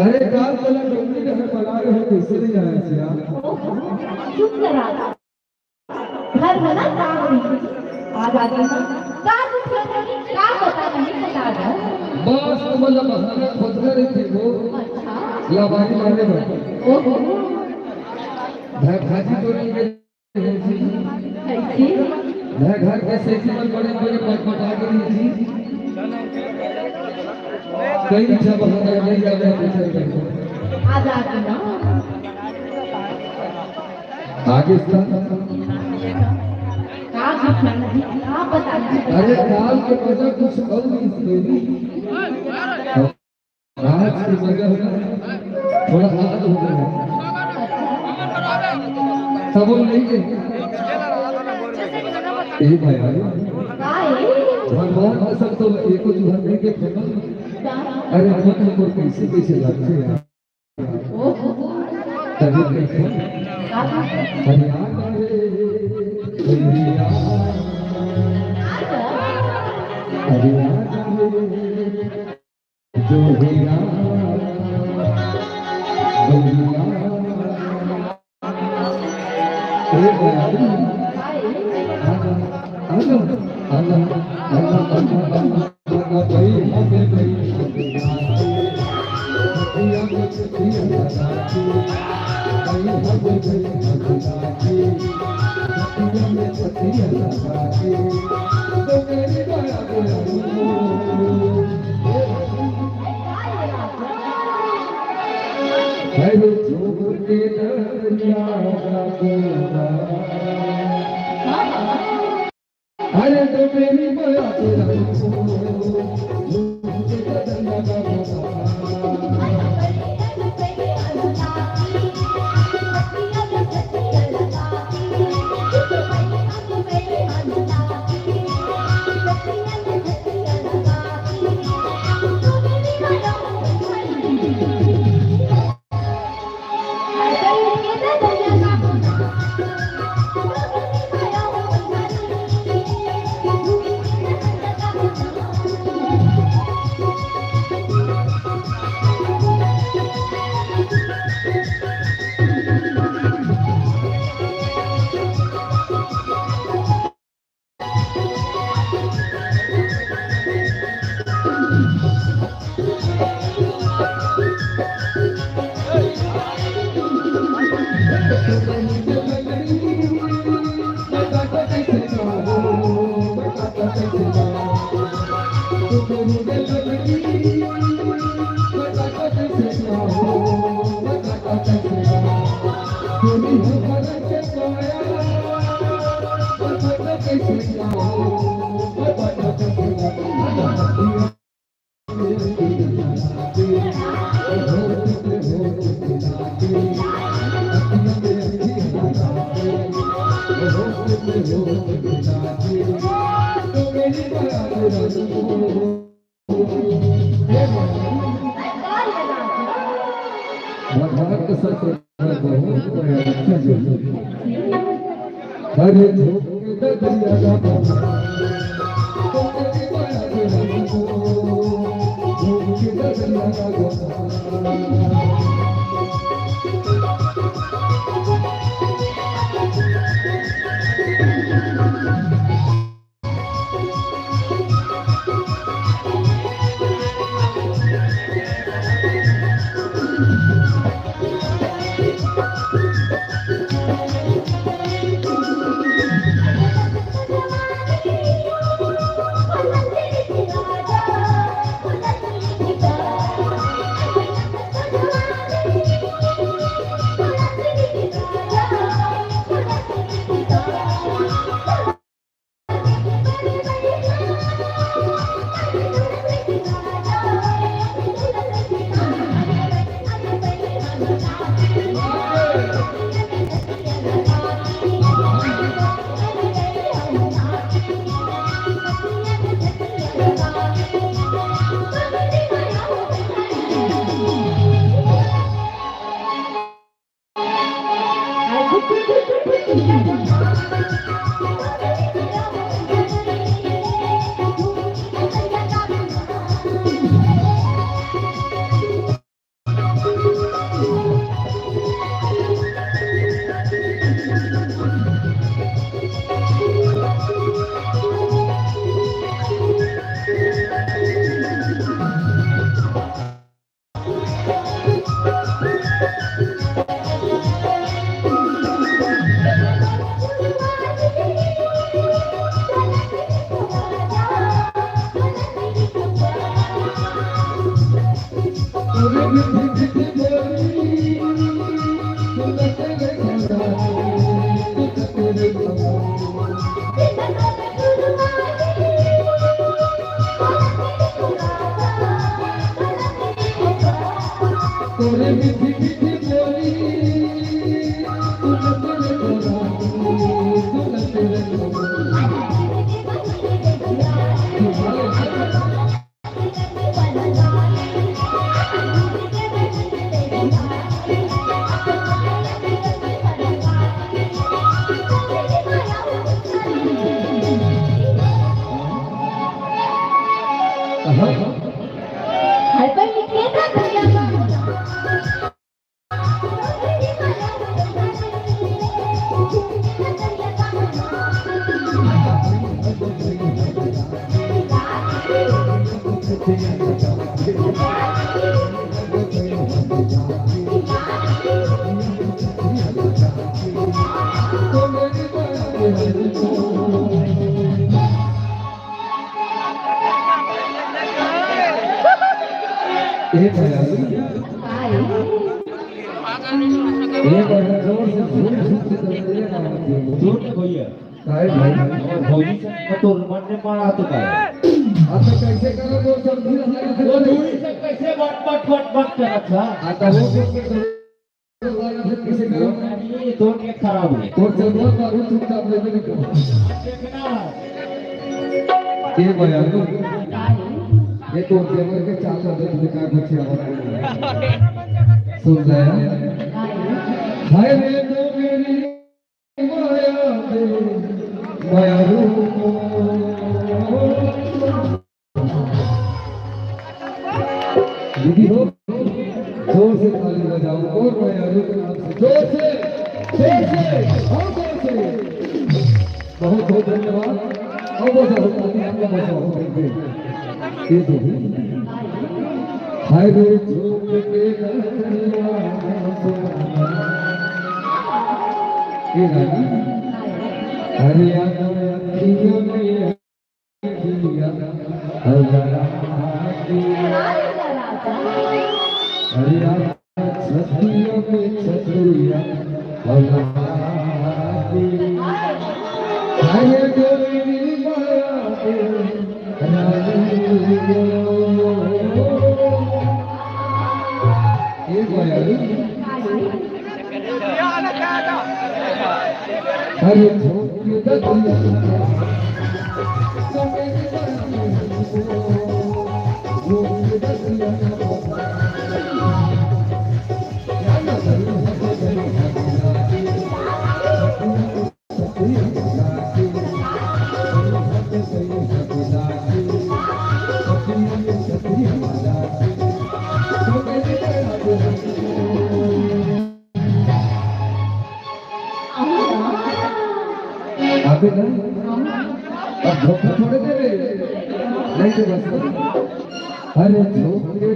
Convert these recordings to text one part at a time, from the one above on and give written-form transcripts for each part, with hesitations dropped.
अरे काल वाला डोंगरी घर बना रहे हो कैसे नहीं आया सिया? चुप करा घर बना काम नहीं आज आगे का कुछ नहीं का पता नहीं बता रहा बस मतलब बहाना खोद रहे थे वो। अच्छा या बारी मारने में ओहो भाजी तो नहीं गए कैसे मैं घर के सेक्शन में बड़े बड़े पटपटा के नहीं थी कई जब हम नहीं जा रहे आज आगे ना आगे का कुछ नहीं का पता नहीं अरे काल के वजह कुछ और नहीं थी आज की जगह थोड़ा हाथ हो गया सब नहीं गए एक भाई भगवान का सब तो एक कुछ भरने के खबर अरे हम को कैसे कैसे लगते हैं तभी देखो जो हीरा अरे तो मेरी माया तोरे मीठी मीठी बोली सुनत रे खरा सुनत रे खरा तोरे मीठी मीठी बोली सुनत रे खरा सुनत रे खरा हड़बड़ निकले था भैया एक है एक बार जोर से झूठ दे ना झूठ भैया काय भाई और भौजी से तो मरने मारा तो काय आता कैसे करो वो सब धीरे वो दूरी से कैसे बट कर अच्छा आता वो कैसे करो ये तो के खराब है और चलो बाबू चुपचाप ले ले करो देखना ये बया लो ये तो देवर के चाल दे दिखा बच्चे सुन जाए हाय रे तो मेरी माया दे माया रू दीदी हो जोर से ताली बजाओ और माया रू के नाम से जोर से हाँ जोर से बहुत बहुत धन्यवाद अब बजाओ ताली हम लोग बजाओ ये तो हाय रे झूम के नैया ये गाड़ी हरियाणा अखियों में अखियाँ हरियाणा छतियों में छतियाँ हाय गोरी माया ये बयाली हरे झोंके दतिया अभी नहीं अब धोखा थोड़े दे रहे नहीं तो बस अरे धोखे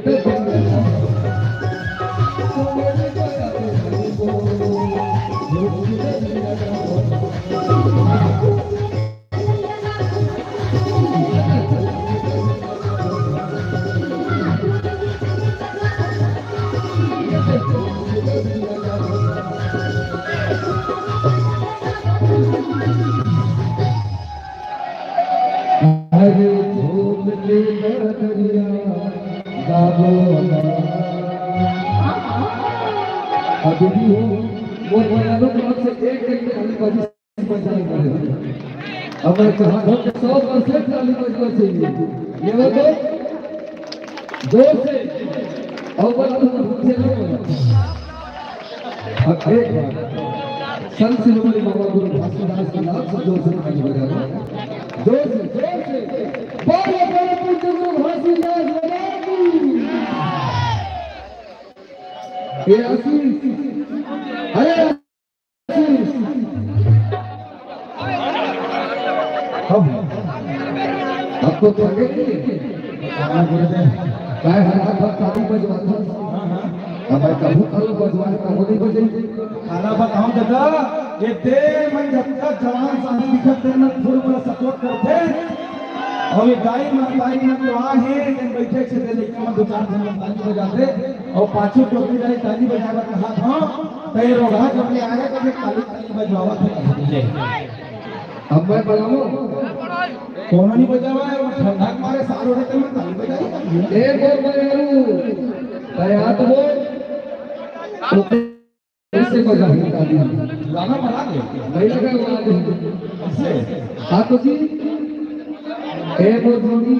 हरे झूम के दरिया बाबो अभी भी हो वो बयानों तरफ से एक ताली बजी बजाई करे अब मैं कहा हूं 100% ताली बजना चाहिए ये वो दो से और बड़ा से अब एक बार संत शिरोमणि बाबा गुरु घासीदास की नाम से जोर से ताली बजाना जोर से बोलो बोलो पूज्य गुरु घासीदास बजाएगी ये आशीष अरे आशीष आपको तो आगे काय हाथ पर ताली बजवाता हमारे कबू कल बजवाने का नहीं बजेगी खाना बताऊं दादा ये दे मैं जब तक जवान साथी दिखते हैं ना फुल में सपोर्ट करते अभी दाई ना तो आ है जन बैठे से दे लेकिन हम दो चार जन ताली बजाते और पांचों टोपी जाई ताली बजावा कहा था तय रोगा जब ले आया तो ताली बजवावा थे अब मैं बताऊं कौन नहीं बजावा है वो ठंडा के मारे सारो रहते में ताली बजाई एक और बजाऊं तैयार हो तो कैसे बजाऊं ताली गाना बना दे नहीं लगा वो आगे कैसे हाँ तो जी एक और जोड़ी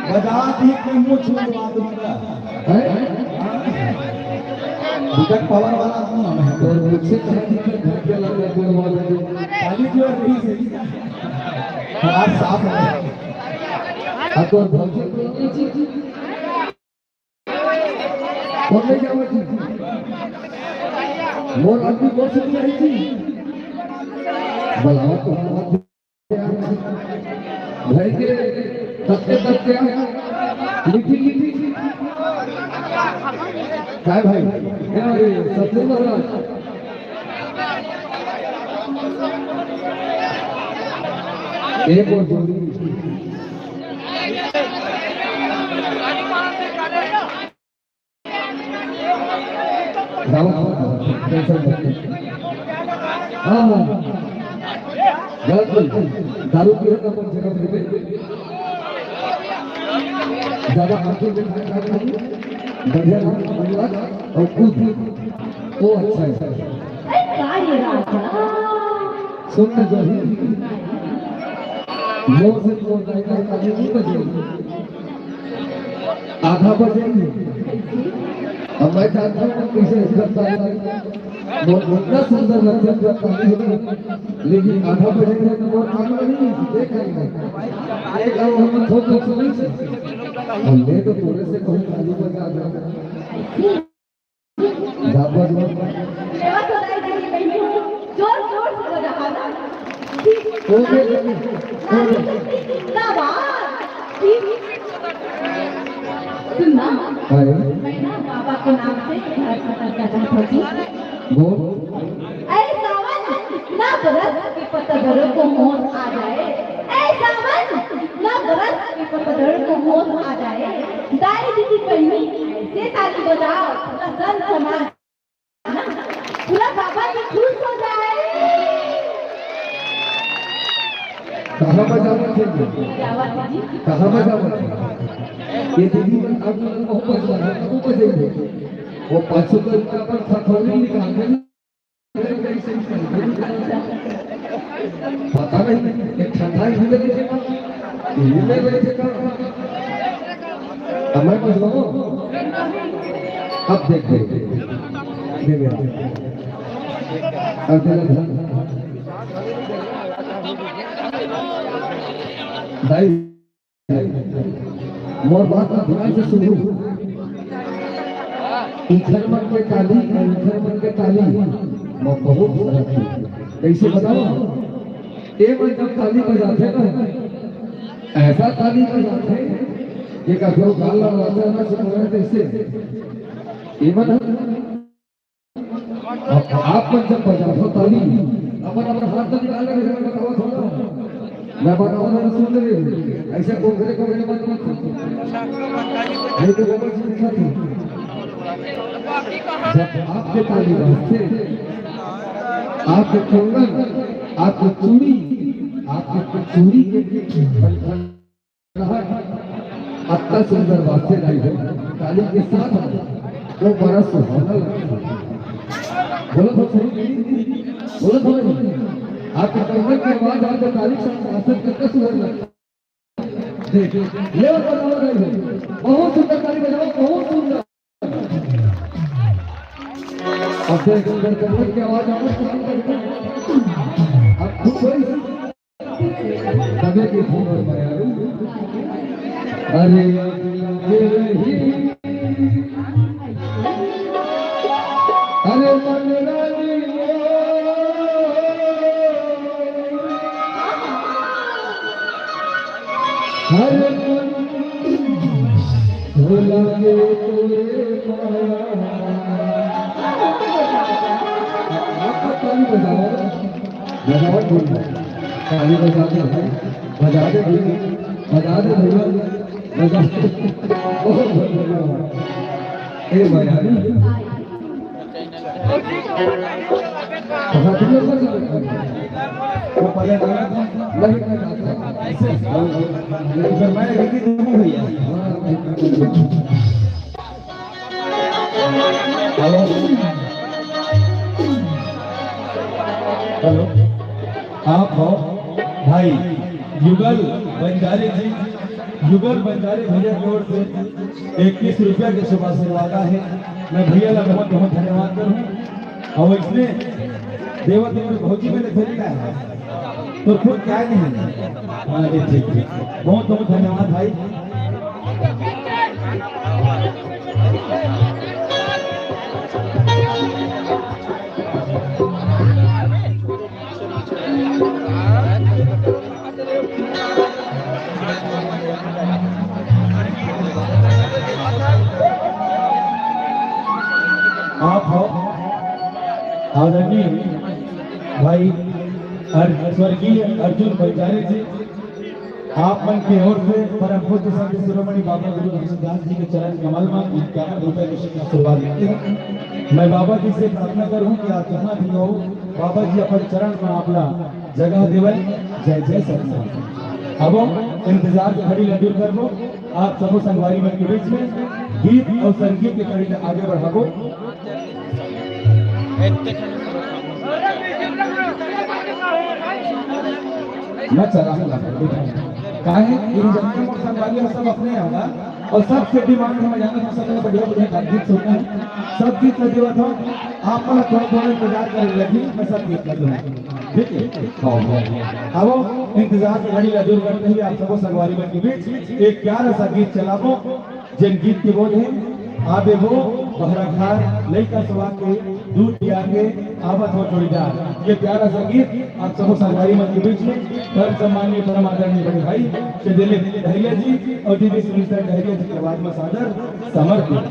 बजा दी के मुंह छुड़वा दूंगा है विकट पावर वाला हूं मैं तो मुझसे कहा कि घर के लगे बोलवा दे ताली जो रही से हाथ साफ है हाँ तो भौजी कौन ले जाओ जी मोर आदमी बहुत सुन रही थी बुलाओ तो भाई के तत्ते लिखी क्या भाई क्या सत्य महाराज एक और जोड़ी हाँ दारू पी रहा था जगह पे ज्यादा आंखें बढ़िया और कूद वो अच्छा है कार्य राजा सुनने जो ही मोर से तो जाएगा आगे नहीं बजेगी आधा बजेगी अब मैं चाहता हूँ कैसे करता है वो इतना सुंदर लगता है लेकिन आधा बजेगा तो वो आगे नहीं देखेंगे एक हम थोड़ा थोड़ा नहीं ले तो थोड़े से कोई ताली बजा दो दाबा दो सेवा तो नहीं कहीं जोर जोर से बजा ना ओके ना बात सुनना मैं ना बाबा के नाम से घर पता करता थी वो ऐ सावन ना बरस के पतझड़ को होश आ जाए ऐ सावन ना बरस के पतझड़ को होश आ जाए दाई दीदी कहनी ऐसे ताली बजाओ रसन समाज पूरा बाबा जी खुश हो जाए कहाँ बजाना चाहिए क्या बात जी कहाँ बजाना ये दीदी अब ऊपर जाएंगे वो 500 का पर खखोली निकाल देंगे पता नहीं एक ठंडा ही मिले थे का हमें कुछ बोलो अब देखो दे मेरा अब तेरा दाई मोर बात का ध्यान से सुनो इधर मन के ताली इधर मन के ताली मैं बहुत फर्क है कैसे बताओ एक बार जब ताली बजाते ना ऐसा ताली बजाते कि कभी गाल लगाता ना सुना कैसे इवन आप जब बजाते ताली अपन अपना हाथ तो निकाल के बताओ थोड़ा मैं बताऊंगा ना सुन रहे ऐसे कोकरे कोकरे मत नहीं तो वो चिंता थी जब आपके ताली बजते आपके कंगन आपकी चूड़ी के अत्ता सुंदर वास्ते लाई है ताली के साथ वो बड़ा सुहाना लगता है बोलो तो आपके कंगन की आवाज आपको ताली से हासिल करके सुंदर लगता है ये बताओ रहे बहुत सुंदर ताली बजाओ बहुत सुंदर अब कंगन की आवाज आपको अब खुद तबे की फोन पर पाया अरे अरे मन रानी हर भोला के तोरे आपका ताली बजाओ ताली बजाते हैं बजा दे बजा दे भैया बजा बहुत धन्यवाद ए भैया हाथी पर वो पहले नहीं करना ऐसे फिर मैं एक ही दूँ भैया हेलो हेलो आप हो भाई युगल बंजारे जी युगल बंजारे भैया की ओर से 21 रुपया के शुभ आशीर्वाद है। मैं भैया का बहुत बहुत धन्यवाद करूँ और इसने देवत में भौजी में फिर का है तो खुद क्या नहीं है। हाँ जी ठीक ठीक बहुत बहुत धन्यवाद भाई। आप हो आदरणीय भाई स्वर्गीय अर्जुन बंजारे जी आप मन की ओर से परम पूज्य संत शिरोमणि बाबा गुरु रविदास जी के चरण कमल में 51 रुपए की आशीर्वाद लेते हैं। मैं बाबा जी से प्रार्थना करूं कि आप जहाँ भी हो बाबा जी अपन चरण में आपला जगह देवे। जय जय सतनाम। अब इंतजार की घड़ी लंबी कर लो। आप सबो संगवारी मन के बीच में गीत और संगीत की कड़ी में आगे बढ़ाओ। मैं चला काहे इन जनता मोर संगवारी सब अपने आवा और सब से डिमांड में जाना है। सब बढ़िया बढ़िया गीत सुनना है सब गीत कर देवा था आप मन थोड़ा थोड़ा इंतजार कर लगी मैं सब गीत कर दूंगा ठीक है। अब इंतजार की घड़ी दूर करते हुए आप सबको संगवारी मन के बीच एक प्यारा सा गीत चलाबो जिन गीत के बोल है आबे वो बहरा खार लइका सवा के दूध पिया के आवत हो जोड़ीदार। ये प्यारा सा गीत आप सबको संगवारी मन के बीच में परम सम्मानीय परम आदरणीय बड़े भाई श्री दिलीप दहिया जी और दीदी सुनीता दहिया जी के आवाज में सादर समर्पित।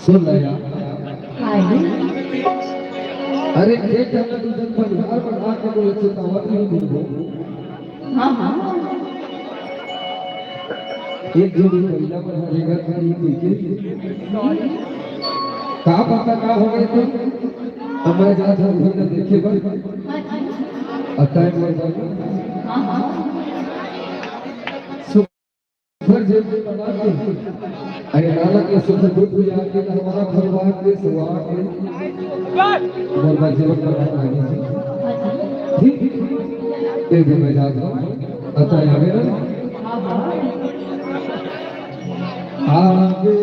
सुन रहे अरे एक हम दूसरे परिवार पर आके बोले से तवा नहीं दूंगा हाँ हाँ एक जोड़ी महिला पर हरेगा करी देखे का पता का हो गए थे हमारे जात हम घर देखे बस अतः हाँ हाँ सुपर जेब में बना के अरे नाला के सुपर दूध भी आके हमारा परिवार के सुहाग के बर्बाद जीवन का आगे ठीक ये भी मैं जाता हूँ अतः आगे ना आगे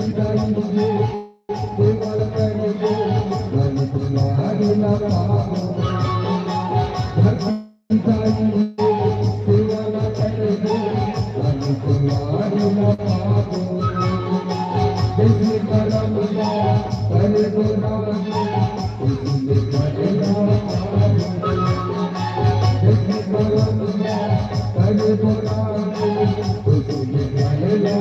विदाई मुझे देवल करेंगे मन तुम्हारी ना पाओ घर विदाई मुझे देवल करेंगे मन तुम्हारी ना पाओ जैसे करम करे तो राम इसलिए करे ना जैसे करम करे तो राम इसलिए करे ना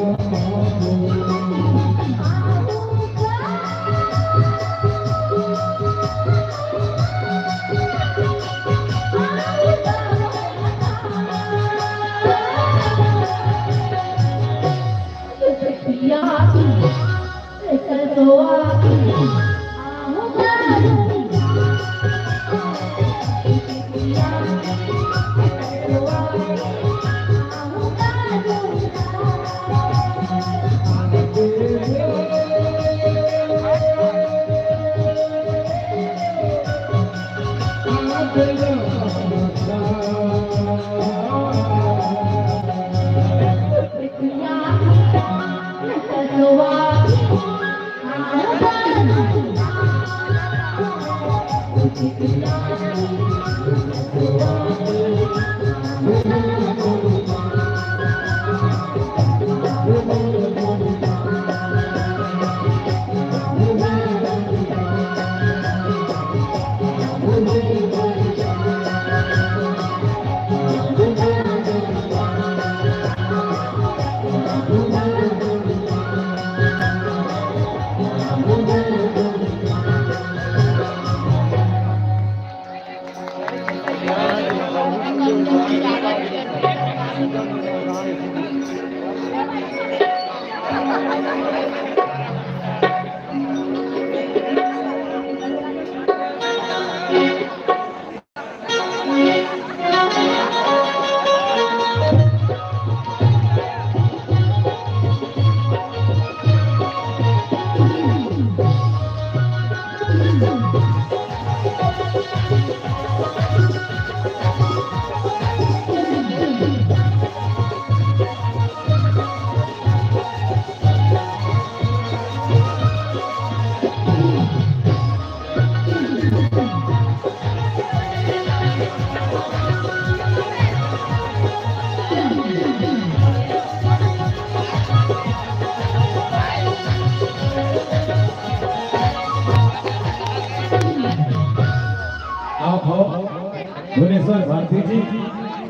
भुवनेश्वर भारती जी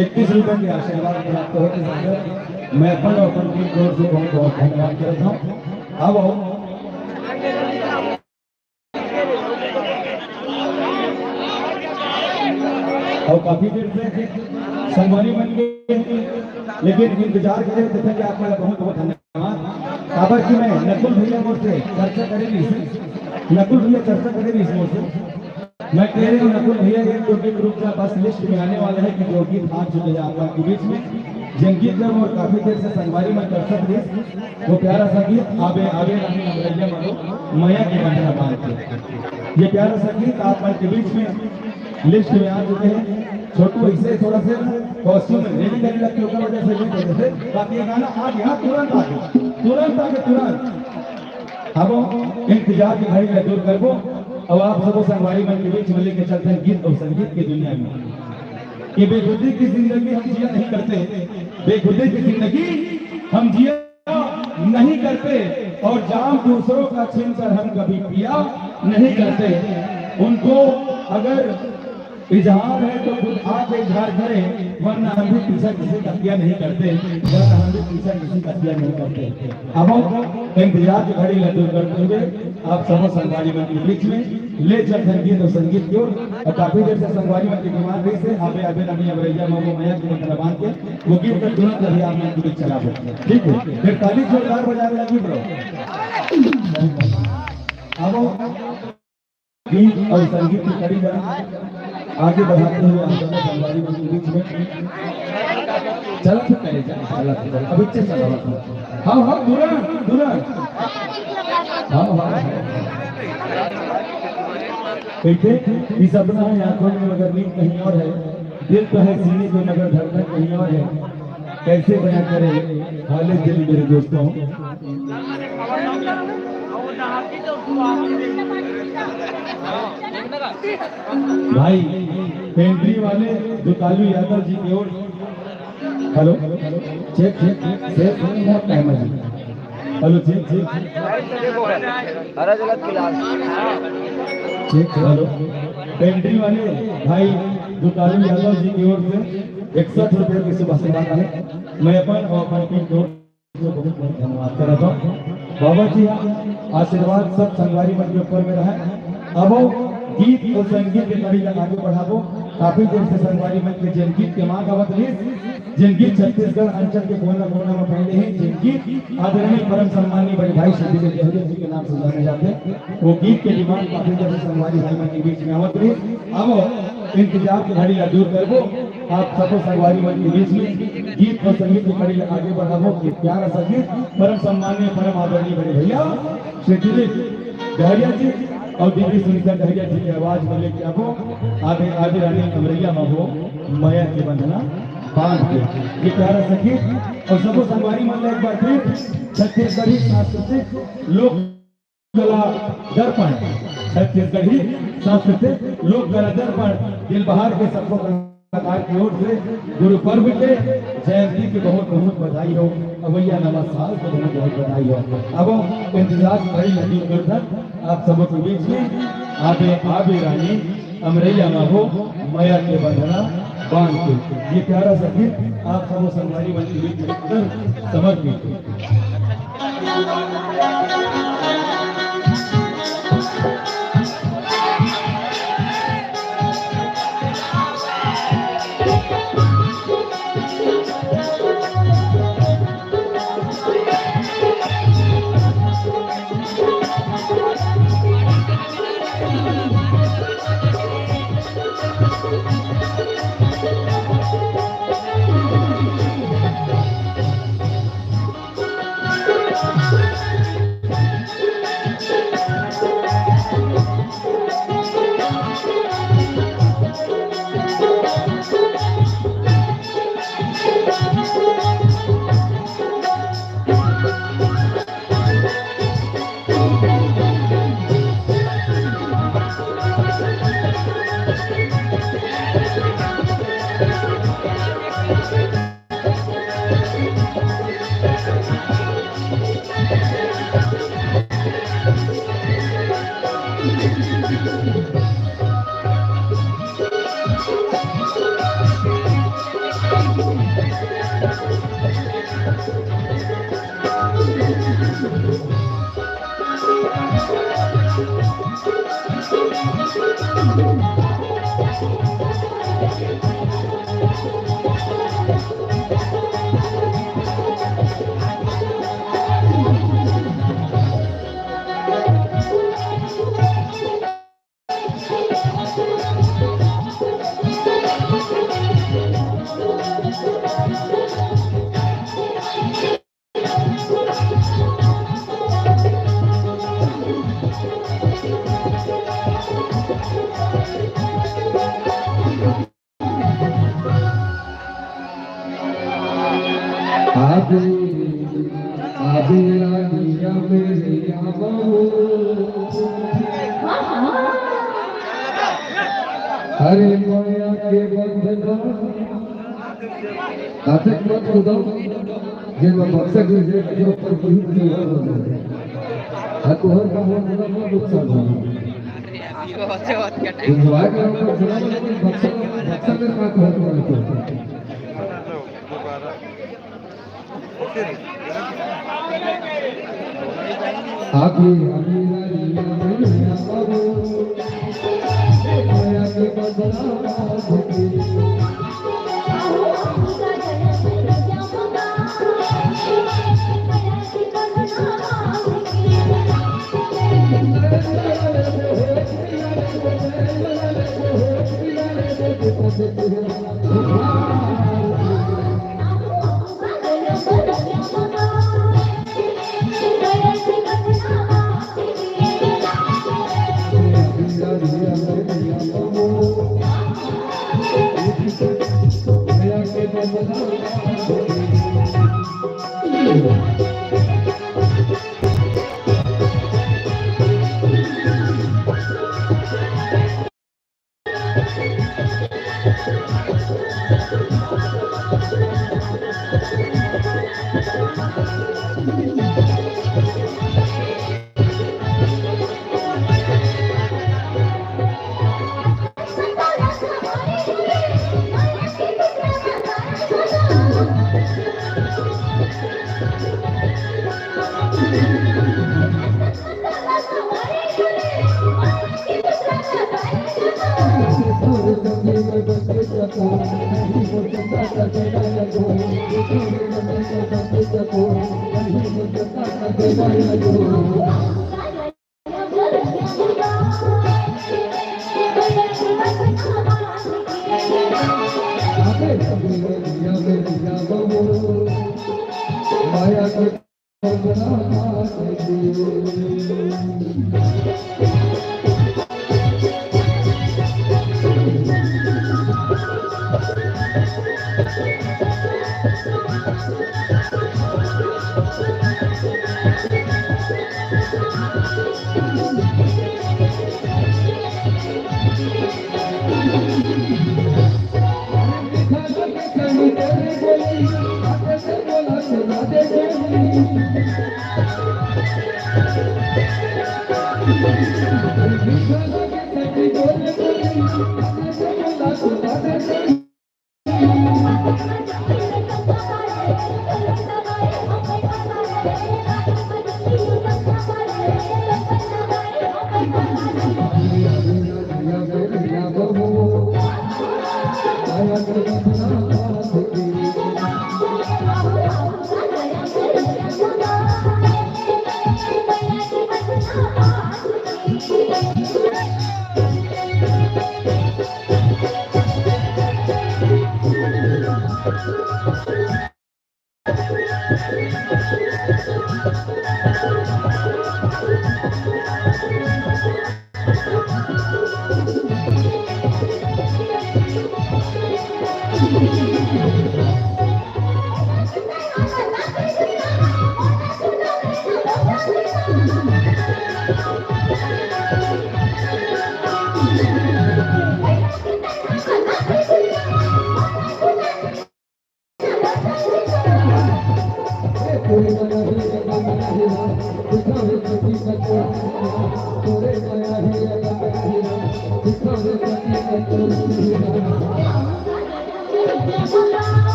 31 रुपए के आशीर्वाद प्राप्त होने से मैं अपन और अपन टीम को बहुत बहुत धन्यवाद करता हूँ। अब और काफी देर से संगवारी बन गए, लेकिन इंतजार करें देखेंगे आपका बहुत बहुत धन्यवाद। काबर की मैं नकुल भैया मोड़ से चर्चा करेंगे, नकुल भैया चर्चा करेंगे इस मोड़ से। मैं कह रही हूँ नकुल भैया एक टॉपिक ग्रुप का बस लिस्ट में आने वाला है कि जो गीत आ चुके हैं आप लोग के बीच में जंगीत गर्म और काफी देर से संगवारी में दर्शक थे वो प्यारा सा गीत आबे आबे रानी अमरैया मरो मैया के बंधना बांध के, ये प्यारा सा गीत आप लोग के बीच में लिस्ट में आ चुके हैं। छोटू इसे थोड़ा सा कॉस्ट्यूम रेडी करने लगे की वजह से नहीं करते थे, बाकी ये गाना आ गया तुरंत आ गया तुरंत आ गया तुरंत। अब इंतजार की घड़ी में दूर करबो और आप सबको संगवारी मन के बीच में लेके चलते हैं गीत और संगीत की दुनिया में। कि बेखुदी की जिंदगी हम जिया नहीं करते, बेखुदी की जिंदगी हम जिया नहीं करते और जाम दूसरों का छीन कर हम कभी पिया नहीं करते। उनको अगर इजहार है तो खुद आप इजहार करें, वरना हम भी पीछा किसी का किया नहीं करते, वरना हम भी पीछा किसी का किया नहीं करते। अब इंतजार की घड़ी लड्डू करते हुए आप सब संगवारी मन के बीच में ले चल संगीत और संगीत की ओर। काफी देर से संगवारी मन की कुमार रही से आबे आबे रमी अमरैया मो मैया की मंत्र बांध के वो गीत का तुरंत अभी आप मन के बीच चला सकते, ठीक है? फिर ताली जोरदार बजाने लगी ब्रो। अब गीत और संगीत की कड़ी आगे बढ़ाते हुए हम दोनों संगवारी मन के बीच में चला तो करे चला अभी चला। हाँ हाँ तुरंत तुरंत हाँ हाँ कैसे इस अपना है आंखों में मगर नींद कहीं और है, दिल तो है सीने को मगर धड़कन कहीं और है। कैसे बयां करें हालत दिल मेरे दोस्तों। भाई पेंट्री वाले दुकालू यादव जी की ओर। हेलो चेक चेक चेक बहुत टाइम है जी। Hello check check check hello pantry वाले भाई दुकालू यादव जी की ओर से 61 रुपये की शुभ सेवा है। मैं अपन और अपन टीम को बहुत बहुत धन्यवाद करता हूँ। बाबा जी आशीर्वाद सब संगवारी मन के ऊपर में रहा। अब गीत और संगीत के कड़ी आगे बढ़ाबो। काफी देर से संगवारी मन के जिन गीत के मांग आवत रही, जिन गीत छत्तीसगढ़ अंचल के कोना कोना में फैले हैं, जिन गीत आदरणीय परम सम्मानीय बड़े भाई श्री जयदेव जी के नाम से जाने जाते हैं, वो गीत के डिमांड काफी देर से संगवारी भाई मन के बीच में आवत रही। अब इंतजार की घड़ी दूर करबो। आप सबको संगवारी मन के बीच में गीत और संगीत की कड़ी आगे बढ़ाबो। प्यारा संगीत परम सम्मानीय परम आदरणीय बड़े भैया श्री दिलीप डहरिया जी और दीदी सुनीता डहरिया जी की आवाज में लेके आपको आगे आगे रानी अमरैया महो माया की बंधना बांध के ये प्यारा संगीत। और सबको संगवारी मन एक बार फिर छत्तीसगढ़ी सांस्कृतिक लोक कला दर्पण, छत्तीसगढ़ी सांस्कृतिक लोक कला दर्पण दिलबहार के सबको कलाकार की ओर से गुरु पर्व के जयंती की बहुत बहुत बधाई हो। अवैया नवा साल को बहुत बहुत बधाई हो। अब इंतजार करी नदी कर आप सबों के बीच में आबे आबे रानी अमरैया महो माया के बंधना बांध के ये प्यारा सा गीत आप सबों संगवारी मन के बीच में समर्पित। हरे माया के बंधना आतक मत खुदा जे बक्सा के जे ऊपर कोई नहीं हो हर का हो ना नुकसान हो आपको अच्छे बात कहते हैं दुआ के ऊपर बक्सा बक्सा में का हो आगे आगे रानिया बाबू माया के बंधना माया के बंधना थोड़े संगी में बंदे चको नहीं मुझता करना लगो थोड़े संगी में बंदे चको नहीं मुझता करना लगो आगे दिया मेरी बहू माया के बना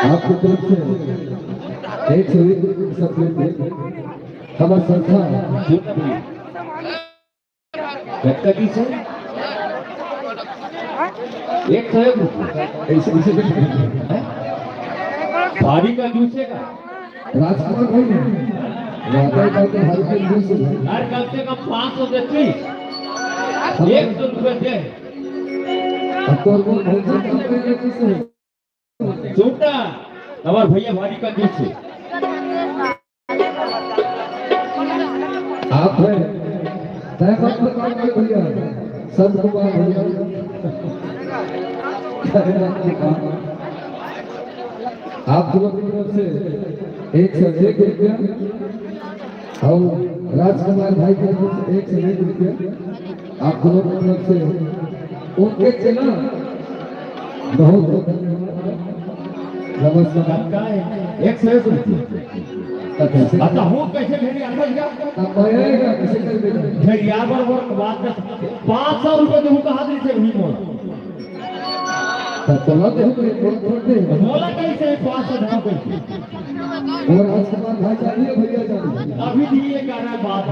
आपकी तरफ से 101 हमारा संस्था गटकटी से 101 ऐसे भारी का जूसे का राजकुमार भाई राधा का तो हर दिन हर कम से कम 500 देती 100 रुपये दे अब तो वो बहुत काम करेगा किसे छोटा हमार भैया भारी का दिल से आप है तय मत काम कर भैया संत कुमार भैया आप दोनों की तरफ से 101 रुपया और राजकुमार भाई की तरफ से 101 रुपया आप दोनों की तरफ से उनके चला बहुत बहुत धन्यवाद नमस्कार का है 101 रुपये कैसे आता हूँ कैसे भेड़ी आता क्या अब आएगा कैसे कर देगा भेड़ी यार बार बात कर 500 रुपये दूँ का हाथ से नहीं मोड़ तो लगे हो छोड़ते हैं मोला कैसे 500 ढाल कैसे और राजकुमार भाई जानिए भैया जानिए अभी दिए गाना बात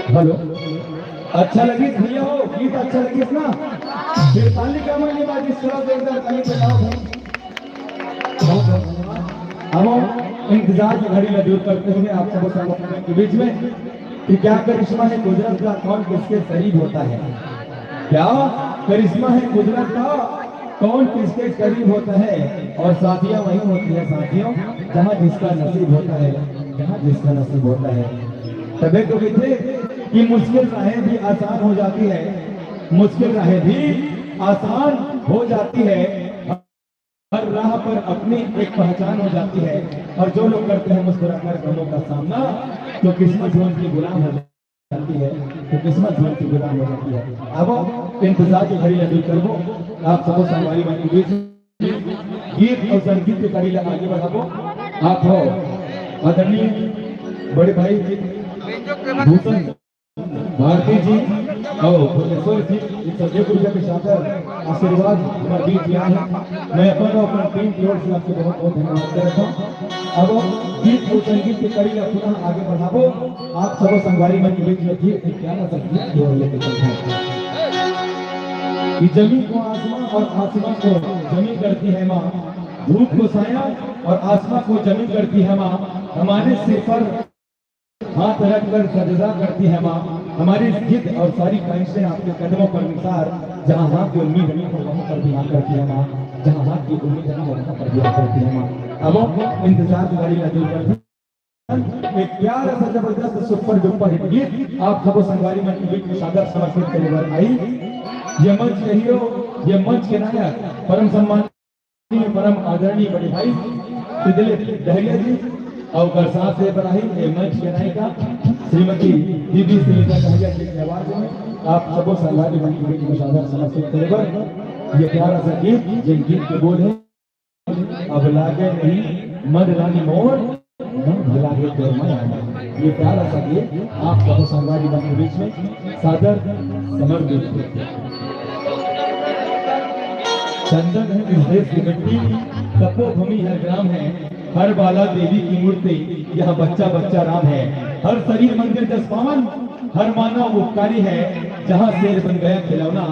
हेलो अच्छा लगी भैया हो गीत अच्छा लगी ना फिर ताली का महीने बाद इस तरह से एकदम ताली बजाओ भाई अब इंतजार की घड़ी में दूर करते हुए आप सबको समझने के बीच में कि क्या करिश्मा है कुदरत का कौन किसके करीब होता है क्या करिश्मा है कुदरत का कौन किसके करीब होता है और साथियां वही होती है साथियों जहां जिसका नसीब होता है जहां जिसका नसीब होता है तबे तो कहते कि मुश्किल राहें भी आसान हो जाती है मुश्किल राहें भी आसान हो जाती है हर राह पर अपनी एक पहचान हो जाती है और जो लोग करते हैं मुस्कुराकर गमों का सामना तो किस्मत जो उनकी गुलाम हो जाती है तो किस्मत जो उनकी गुलाम हो जाती है अब इंतजार की घड़ी लगी करबो आप सबको संगवारी मन के बीच गीत और संगीत की कड़ी आगे बढ़ाबो आप हो आदरणीय बड़े भाई भूषण भारती जी और प्रोफेसर जी इस सभी गुरुजी के साथ आशीर्वाद हमारे बीच में आए मैं अपना टीम की ओर से आपको बहुत बहुत धन्यवाद देता हूँ अब गीत और संगीत की कड़ी पुनः आगे बढ़ाबो आप सबको संगवारी मन के बीच में गीत क्या ना सकती है लेके चलते हैं कि जमीन को आसमां और आसमां को जमीन करती है माँ धूप को साया और आसमां को जमीन करती है माँ हमारे सिर पर हाथ रखकर सजदा करती है माँ हमारी जिद और सारी ख्वाहिशें आपके कदमों पर निसार जहाँ हाथ की उम्मीद नहीं हो वहाँ पर ध्यान करती है माँ जहाँ हाथ की उम्मीद नहीं हो वहाँ पर ध्यान करती है माँ अब इंतजार की गाड़ी लगी करती एक प्यारा सा जबरदस्त सुपर डुपर हिट गीत आप सबको संगवारी मन की बीच में सादर समर्पित करने वाली आई ये मंच के हीरो ये मंच के नायक परम सम्मानीय परम आदरणीय बड़े भाई दिलीप दहरिया जी और साथ से बनाई ये मंच के नायिका श्रीमती दीदी श्रीलता दहरिया जी की आवाज में आप सबको संगवारी मन की बीच में सादर समर्पित करेगा ये प्यारा सा गीत जिन गीत के बोल है अब लागे नहीं मद रानी मोर लागे तो मैं ये प्यारा सा गीत आप सबको संगवारी मन के बीच में सादर समर्पित चंदन है इस देश की मिट्टी तपोभूमि है ग्राम है हर बाला देवी की मूर्ति यहाँ बच्चा बच्चा राम है हर शरीर मंदिर जस पावन हर मानव उपकारी है जहाँ शेर बन गया खिलौना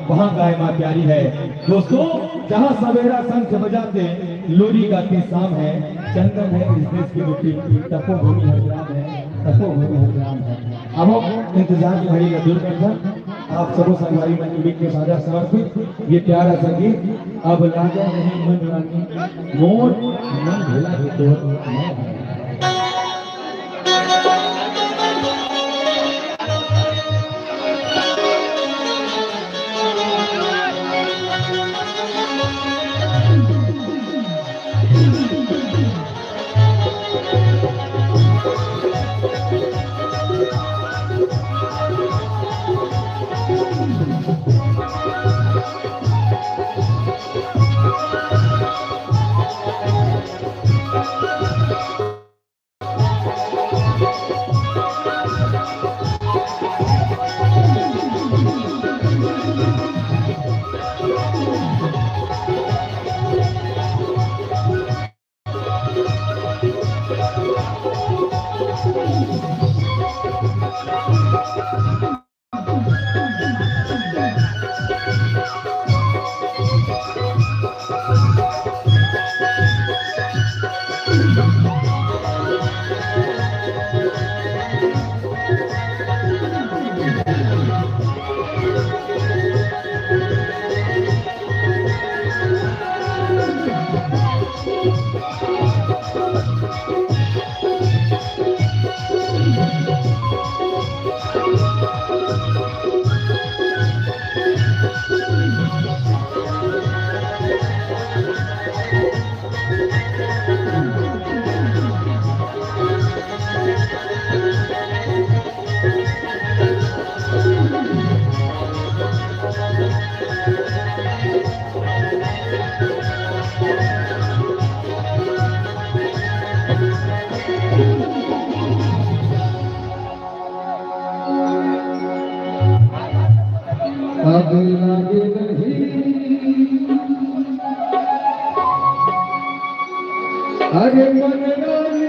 वहाँ गाय माँ प्यारी है दोस्तों जहाँ सवेरा शंख बजाते लोरी गाती शाम है चंदन है इस देश की मिट्टी तपोभूमि हर ग्राम है तपोभूमि हर ग्राम है अब इंतजार की घड़ी का दूर करकर आप सबको संगवारी मन के बीच में साझा समर्पित ये प्यारा संगीत अब लागे नहीं मन रानी मोर मन भुला दे तो अरे मनरानी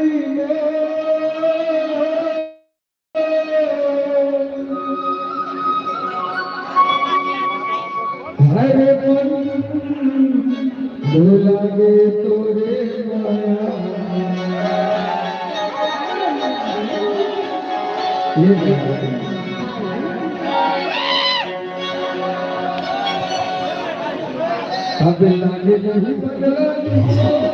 हरे मन लागे तोरे माया अब लागे नहीं मनरानी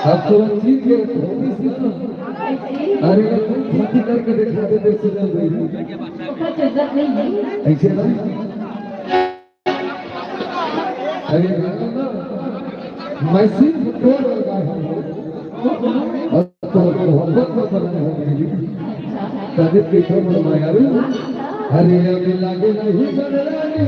अब तो ठीक है अरे शादी करके दिखा दे ऐसे ना अरे मैं सिर्फ तोड़ लगा और तो मोहब्बत में बना हो गई तभी पीछे में यार अरे अभी लागे नहीं बनरानी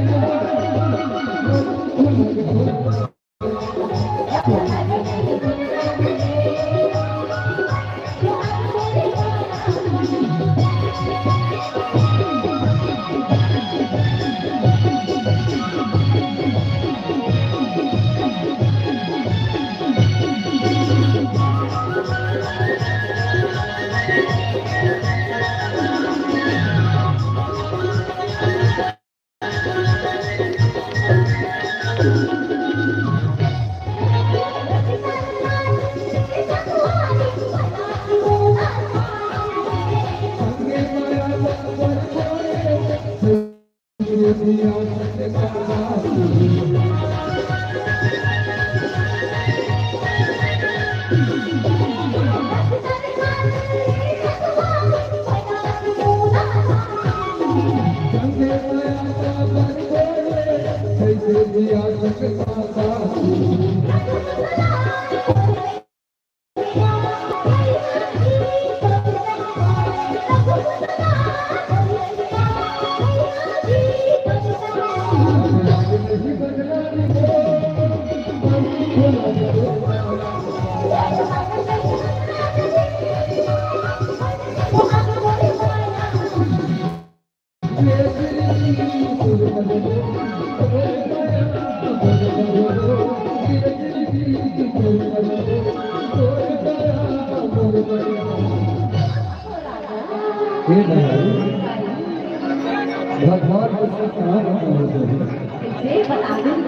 भगवान उसको कहाँ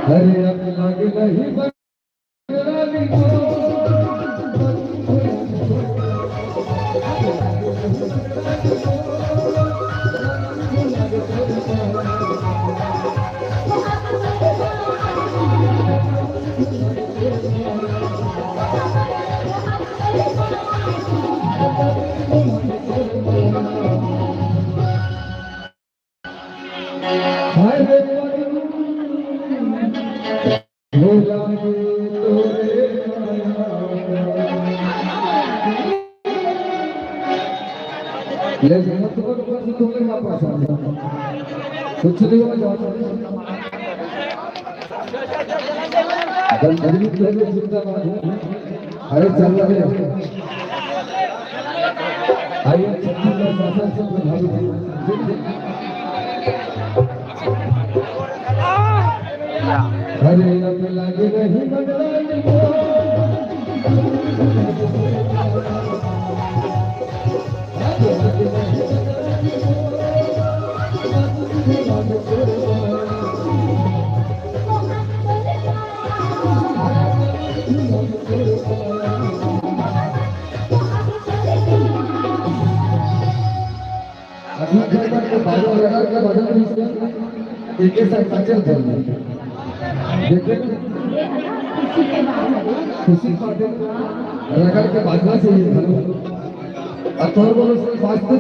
अरे अब लागे नहीं बनरानी को कुछ नहीं हो जाओ गंदगी पहले जिंदाबाद है। अरे चल रहे आइए छत्तीसगढ़ शासन से प्रभावित अरे अब लगे नहीं बदलाने को अभी के बाजू लगा के बदल एक एक साथ चल रहे देखिए खुशी बात लगा के बाजू से ये अब तो बोलो से वास्तव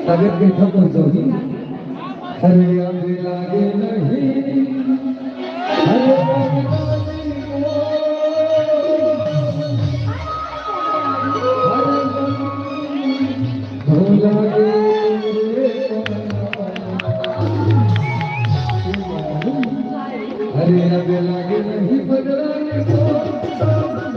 तबियत के ठप हो जाएगी अरे अब लागे नहीं अरे अब लागे नहीं बदलाने को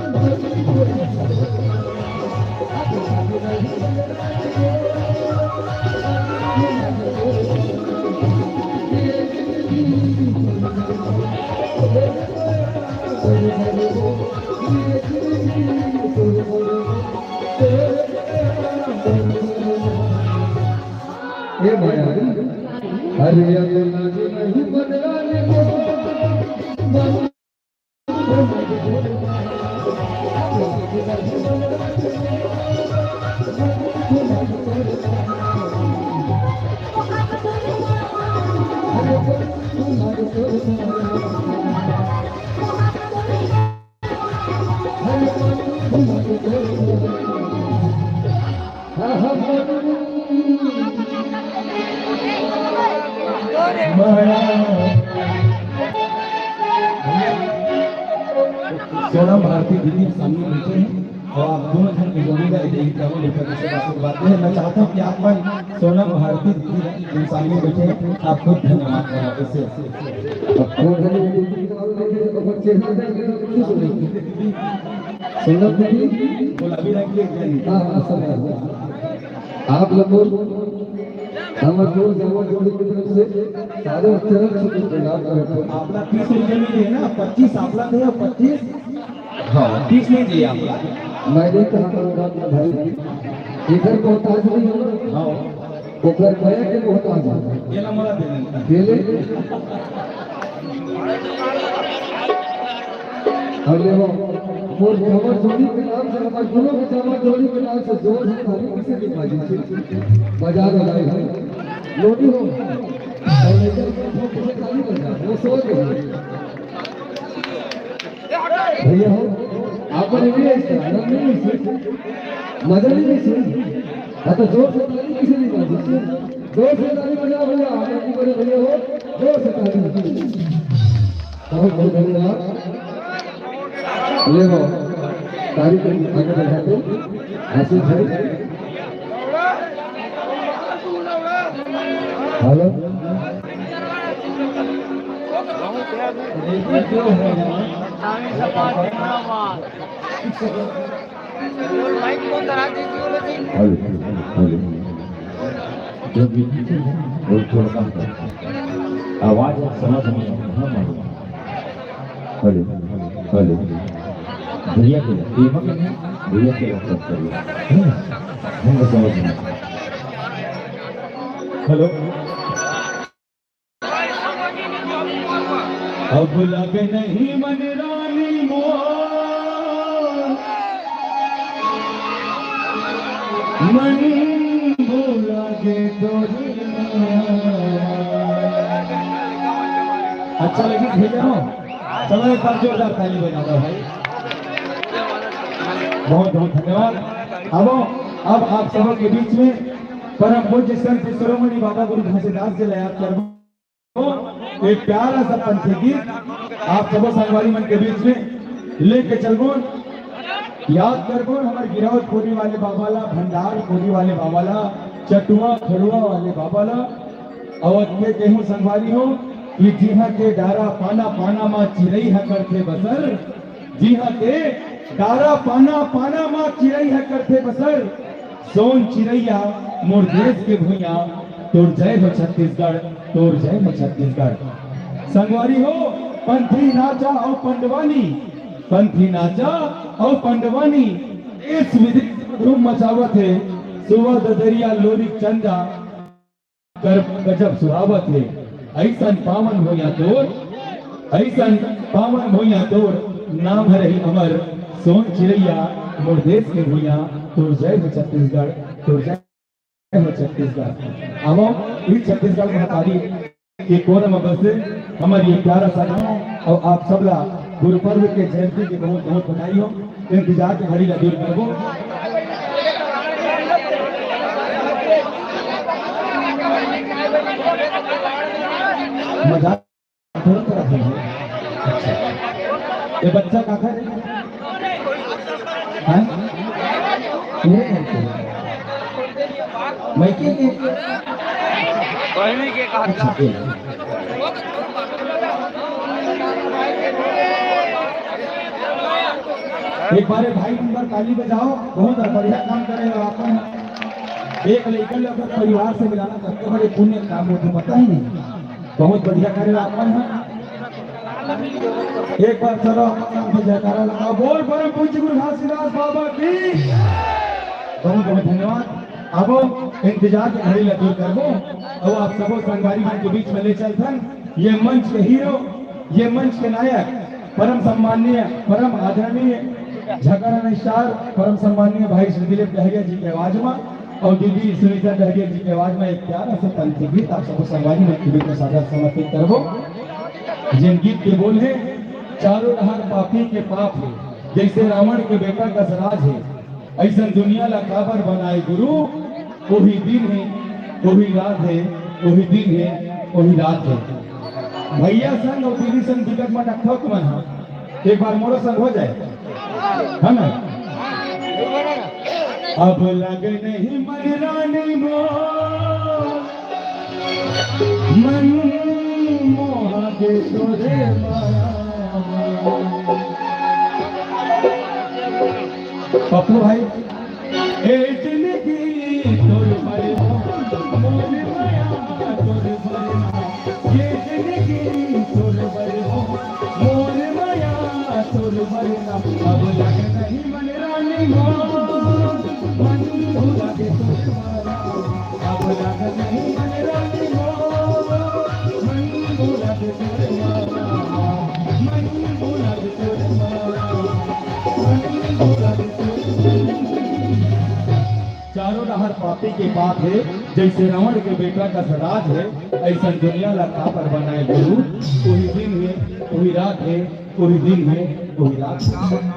ये भैया अरे अब लागे नहीं बदलाने को सोनम भारती दीदी सामने बैठे हैं और आप दोनों जन की जोड़ी का एक करो लेकर के आशीर्वाद दें। मैं चाहता हूं कि आप पर सोनम भारती दीदी सामने बैठे हैं आप खुद धन्यवाद करें इससे सुंदर दीदी गुलाबी रंग की आप लोग हमारे दो जवान जोड़ी की तरफ से सारे चरण छुट्टी प्रदान करते हैं। आपला 30 रुपये में दिए ना 25 आपला थे और 25 हाँ 30 नहीं दिए आपला मैंने कहा भाई इधर मोहताज नहीं हो हाँ ओकर भैया के मोहताज है ये नंबर दे केले और ले वो मोर जवान जोड़ी के नाम से हमारे दोनों के जवान जोड़ी के नाम से जोर से खाली किसी की बाजी बाजार लगाई है लोटी हो और लेकर के खाली बजा वो सो गए भैया हो आप ने मजा नहीं से हाँ तो जोर से ताली किसी नहीं बाजी जोर से ताली बजा भैया आपकी बड़े भैया हो जोर से ताली बहुत बहुत धन्यवाद ले वो तारीख आगे बढ़ाते आशीष भाई हेलो आवाज समझ नहीं हेलो हेलो भैया के भैया के सब करिए हम समझ नहीं हेलो अब लगे नहीं मन रानी मन भूलागे तो अच्छा लगी भैया हो चलो एक बार जोरदार ताली बजा दो भाई बहुत बहुत धन्यवाद। अब आप सबों के बीच में परम पूज्य संत शिरोमणि बाबा गुरु घासीदास जी याद कर एक प्यारा सा पंथी गीत आप सबों संगवारी मन के बीच में लेके चलबो याद करबो हमारे गिरावट पूरी वाले बाबाला भंडार पूरी वाले बाबाला चटुआ खड़ुआ वाले बाबाला अवध के केहू संगवारी हो कि जिहा के डारा पाना पाना मा चिरई है करते बसर, जिहा के डारा पाना पाना मा चिरई है करते बसर, सोन चिरैया मोर देश के भुइया, तोर जय हो छत्तीसगढ़, तोर जय हो छत्तीसगढ़। संगवारी हो पंथी नाचा और पंडवानी, पंथी नाचा और पंडवानी, इस विधि धूम मचावत है, सुबह ददरिया लोरी चंदा कर गजब सुहावत है। ऐसन पावन हो या तोर, ऐसन पावन हो या तोर, नाम है रही अमर, सोन चिरैया मोर देश के भुइया, तोर जय हो छत्तीसगढ़, तोर जय हो छत्तीसगढ़। आवो इस छत्तीसगढ़ महतारी के कोरम बसे हमारी ये प्यारा सा गाँव और आप सबला गुरु पर्व के जयंती की बहुत बहुत बधाई हो। इंतजार के घड़ी दूर करबो। मजाक थोड़ा तरह है। अच्छा ये बच्चा कहाँ है? हाँ? ये करते हैं। मैं के अच्छा एक बार भाई नंबर ताली बजाओ, बहुत बढ़िया काम करेगा आप। एक लेकर अपने परिवार से मिलाना सबसे बड़े पुण्य काम होते पता ही नहीं, बहुत बढ़िया करेगा आप। एक बार चलो अपना जयकारा लगाओ, बोल परम पूज्य गुरु घासीदास बाबा की बहुत बहुत धन्यवाद। अब इंतजार की घड़ी दूर करबो और आप सबो संगवारी भाई के बीच में ले चलथन। ये मंच के हीरो, ये मंच के नायक, परम सम्माननीय, परम आदरणीय झगड़ा स्टार, परम सम्माननीय भाई श्री दिलीप डहरिया जी के आवाज में और दीदी सुनीता डहरिया जी के आवाज में एक प्यारा सा पंथी गीत आप सबको संगवारी में के बीच में साझा समर्पित करबो। जिन गीत के बोल है, चारों नहर पापी के पाप है, जैसे रावण के बेटा का सराज है, ऐसा दुनिया ला काबर बनाए गुरु, वही दिन है, वही रात है, वही दिन है, वही रात है। भैया संग और दीदी संग टिकट में ठोक मन है, एक बार मोरो संग हो जाए है ना। अब लग नहीं मन रानी मोर, मन मोहा के तोरे पप्पू भाई ए जिंदगी तोर पर मोर माया तोर पर, ये जिंदगी तोर पर मोर माया तोर पर। अब लग नहीं मन रानी मोर, मन भुला के तोर माया, अब लग नहीं मन रानी मोर, मन भुला के तोर माया, मन भुला के तोर माया, मन भुला के तोर। चारों नहर पापी के पाप है, जैसे रावण के बेटा का सराज है, ऐसा दुनिया ला काबर बनाए गुरु, वही दिन है, वही रात है, वही दिन है, वही रात है।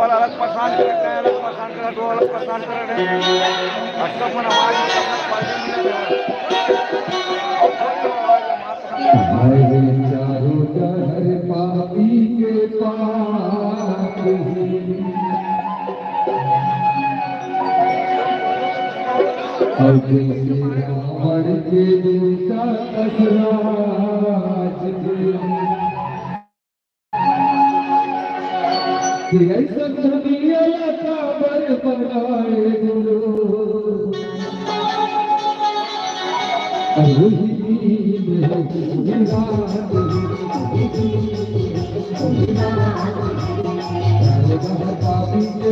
वाला अलग परेशान कर रहे हैं, अलग परेशान कर रहे, दो अलग परेशान कर रहे हैं। अच्छा मन आवाज हरे चारों तरह पापी के पाप और जैसे रावण के दूता असराज ऐसा दुनिया का बर बनाए गुरु पापी के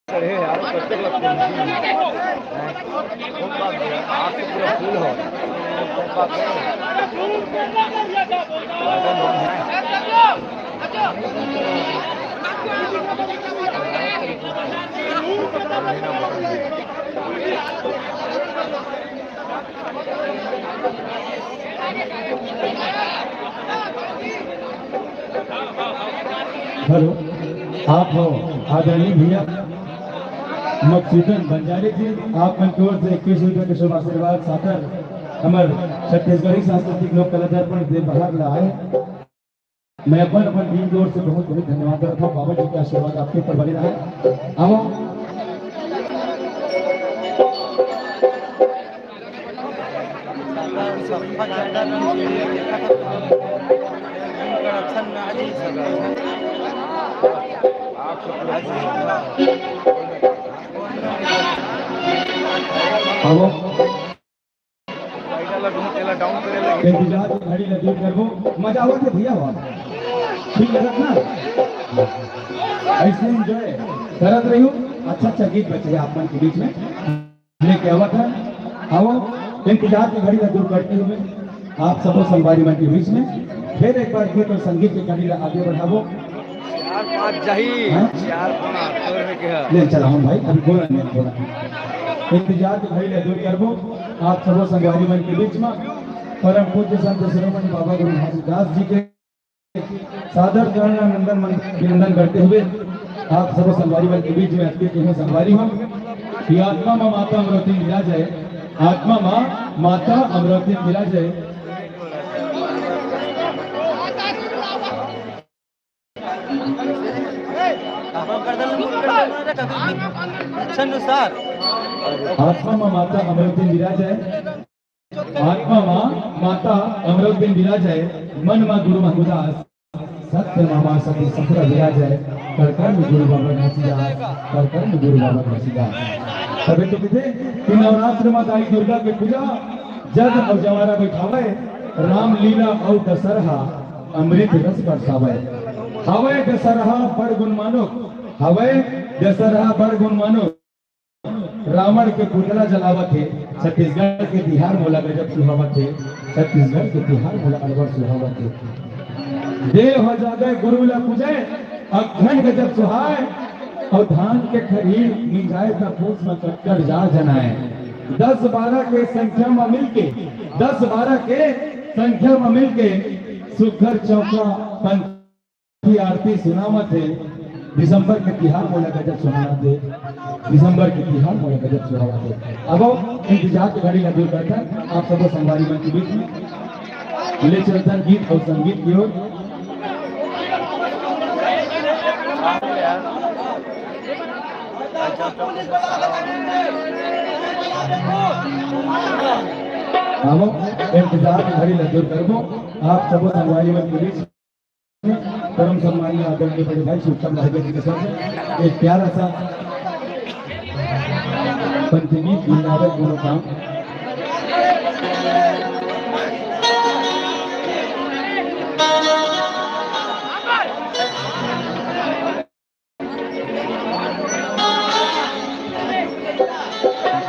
चढ़े यार प्रत्येक लगते हैं आप तो पूरा फूल हो हेलो, आप हो आदरणीय भैया मकसूदन बंजारे जी, आप मन की ओर से 21 रुपये के शुभ आशीर्वाद साकर हमारे छत्तीसगढ़ी सांस्कृतिक लोक कला दर्पण से बाहर लाए। मैं अपन टीम की ओर से बहुत बहुत धन्यवाद करता हूँ। बाबा जी का आशीर्वाद आपके ऊपर बने रहा। आओ इंतजार की घड़ी लगी करबो, मजा आवा थे भैया वहाँ ठीक लगत ना, ऐसे एंजॉय करत रही हूँ। अच्छा गीत बचे आप मन के बीच में लेके आवा था। आओ इंतजार की घड़ी ला दूर करते हुए आप सबको संगवारी मन के बीच में फिर एक बार गीत और संगीत की घड़ी ला आगे बढ़ावो। ले चला हूँ भाई, अभी बोला नहीं बोला। इंतजार की घड़ी ला दूर करबो आप सबको संगवारी मन के बीच में परम पूज्य संत शिरोमणि बाबा गुरु घासीदास जी के सादर चरण नंदन वंदन करते हुए आप सब संगवारी मन के बीच में अति के संगवारी हो कि आत्मा माँ माता अमृति मिला जाए, आत्मा माँ माता अमृति मिला जाए। आत्मा माँ माता अमृति मिला जाए, आत्मा माँ माता अमृत दिन विराज है, मन माँ गुरु महमुदास सत्य मामा सती सफरा विराज है, करकर्म गुरु बाबा घासीदास, करकर्म गुरु बाबा घासीदास। तबे तो कहते कि नवरात्र माँ दाई दुर्गा के पूजा जग और जवारा बैठावे, राम लीला और दशहरा अमृत रस बरसावे। हवे दशहरा बड़ गुण मानो, हवे दशहरा बड़ गुण मानो, रावण के पुतला जलावत है, छत्तीसगढ़ के तिहार मोला गजब सुहावत है, छत्तीसगढ़ के तिहार मोला अलवर सुहावत है। देव हो जागे गुरु ला पूजे, अखंड गजब सुहाए, और धान के खरीद मिंजाए का फूस में कटकर जा जनाए। 10-12 के संख्या में मिलके, 10-12 के संख्या में मिलके सुखर चौका पंथ की आरती सुनावत है। दिसंबर के तिहार मोला गजब सुनावा दे, दिसंबर के तिहार मोला गजब सुनावा दे। अब इंतजार की घड़ी लगी बैठा आप सबको संगवारी मन के बीच में ले चलता गीत और संगीत की ओर। अब इंतजार की घड़ी लगी करबो आप सबको संगवारी मन के बीच परम सम्मानीय आदरणीय बड़े भाई शिवचंद महगे जी के साथ एक प्यारा सा पंचगीत गुरुनानक गुरु काम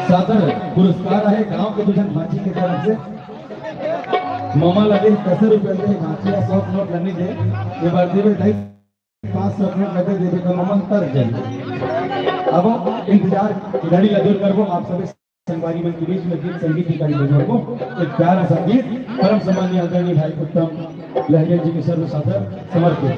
सादर पुरस्कार है गांव के दुजन भांची की तरफ से। मामा लगे 10 रुपये दे भांची 100 नोट लनी दे, ये बार देवे ढाई 500 नोट लगे देवे का मामा तर जाए। अब इंतजार घड़ी ला दूर करबो आप सभी संगवारी मन के बीच में गीत संगीत की घड़ी ला करबो एक प्यारा सा गीत परम सम्मानीय आदरणीय भाई उत्तम लहरिया जी के सर्व सादर समर्पित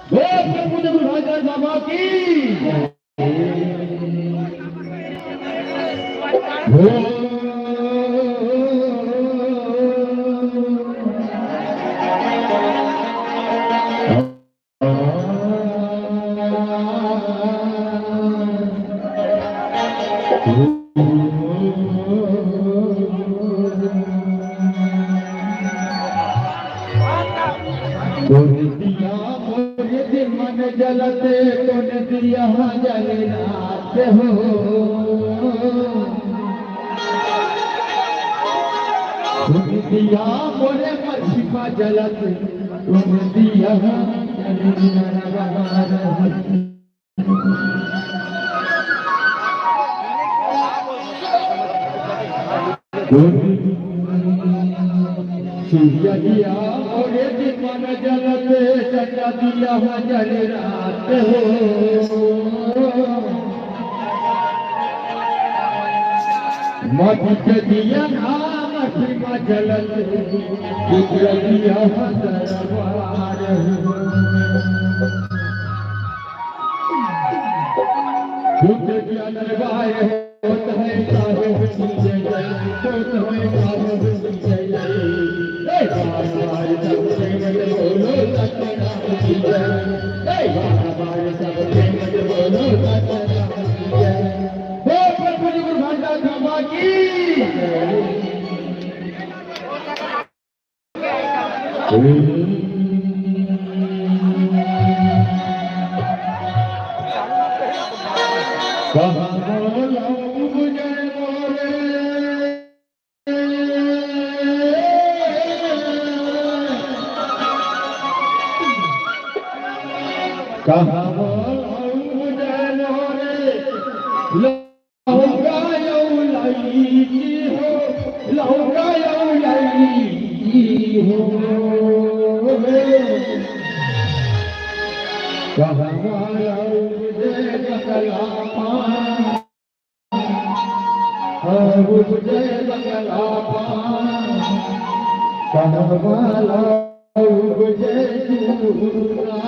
प्रभु राजा बाबा की मन जलते दिया जलनाथ हो दिया मोरे मछिपा जलत तुम दिया दिया मोरे मन जलते चचा दिया जल रात हो मत दिया नाम मछिपा जलत दिया दरबार दुख दरबार होता है सारे जय जय होता है सारे जय जय बार सबसे मत बोलो सत्यनारायण की जय बार सबसे मत बोलो सत्यनारायण की जय हे प्रभु जी गुरु बाबा की कहाँ बोलाऊं जय मोरे कहाँ बोलाऊं जय मोरे लौकायो लाई हो लौकायो लाई हो कहाँ बोलाऊं जय बकला जय बकला कहाँ बोलाऊं जय दूरा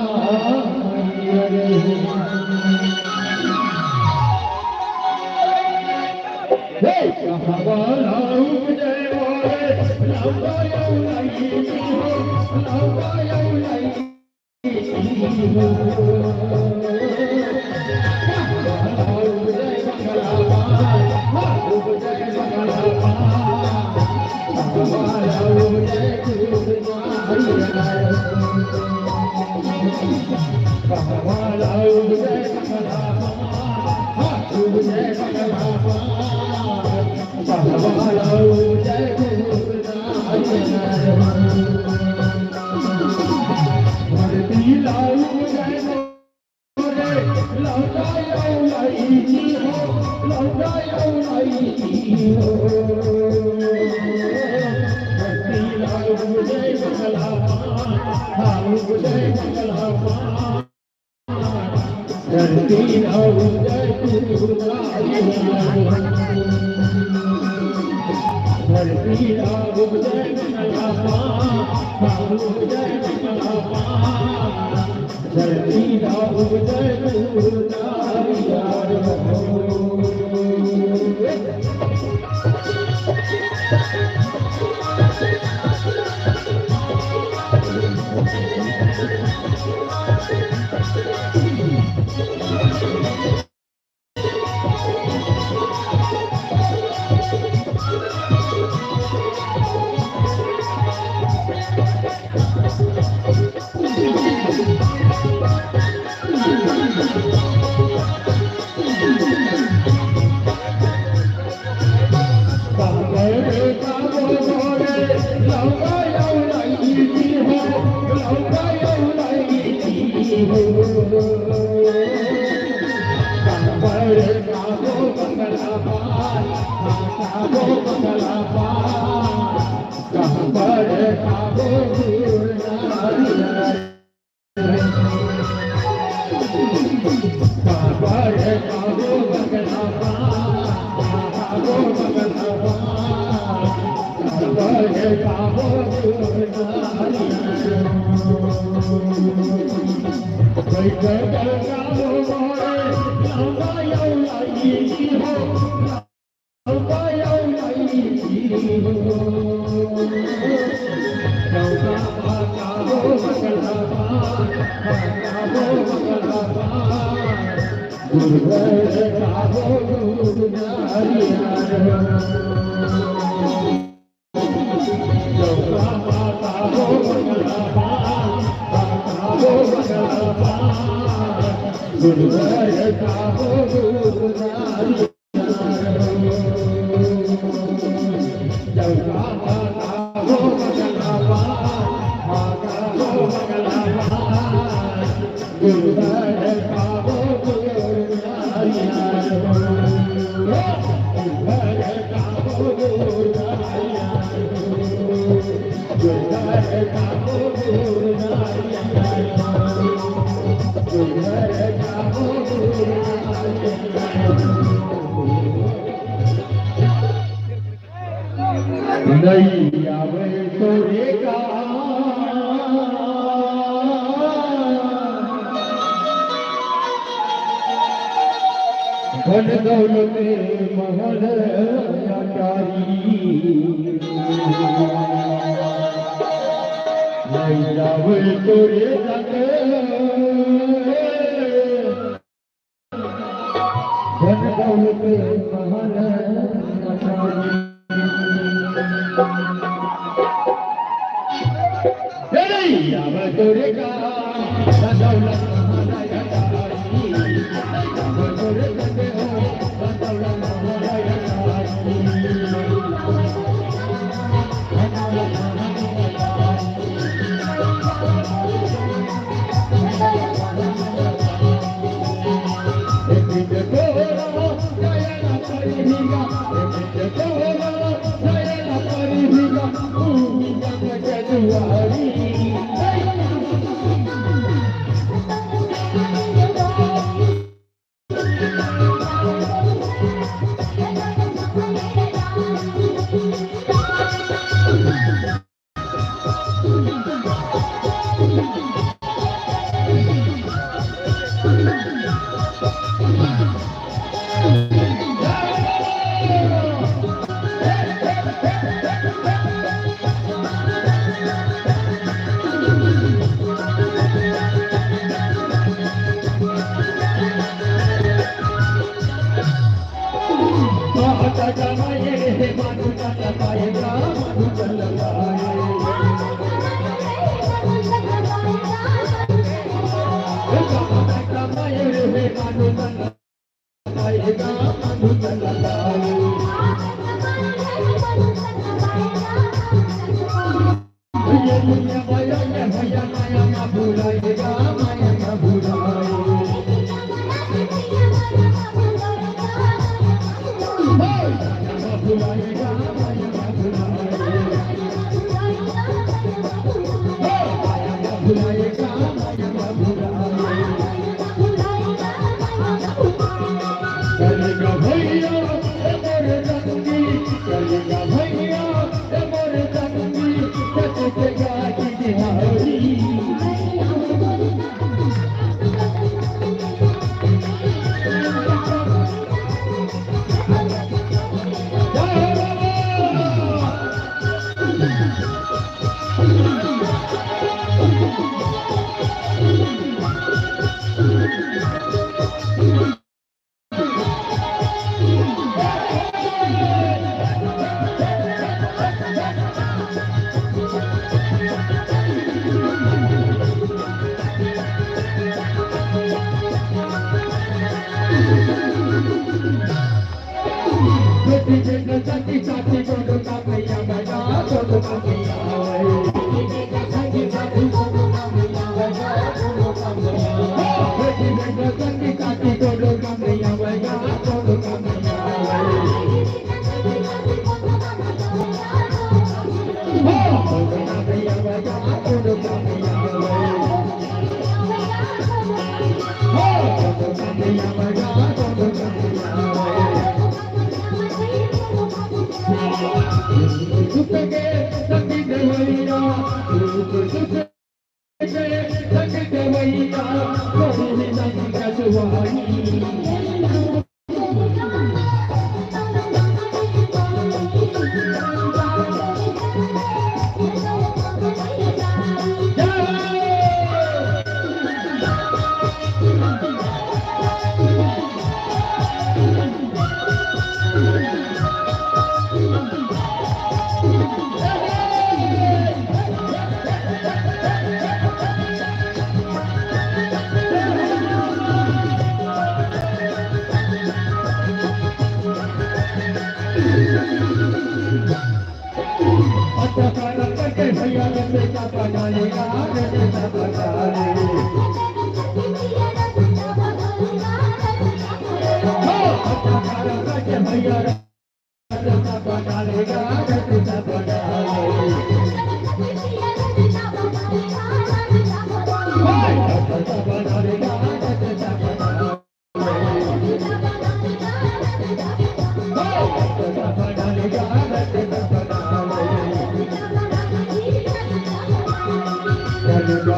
कहाँ बोलाऊं जय मोरे लौकायो लाई हो लौकायो लाई नहीं आवे तोरे का धन दौलत महल अटारी नहीं आवे तोरे तक धन दौलत महल अटारी तोरे का दौलत महाराया तारी तोरे लगे हो दौलत महाराया का कोई नहीं कछुआई अच्छा कारण करके भैया से क्या पकाएगा क्या पकाए अच्छा कारण करके भैया क्या पकाएगा क्या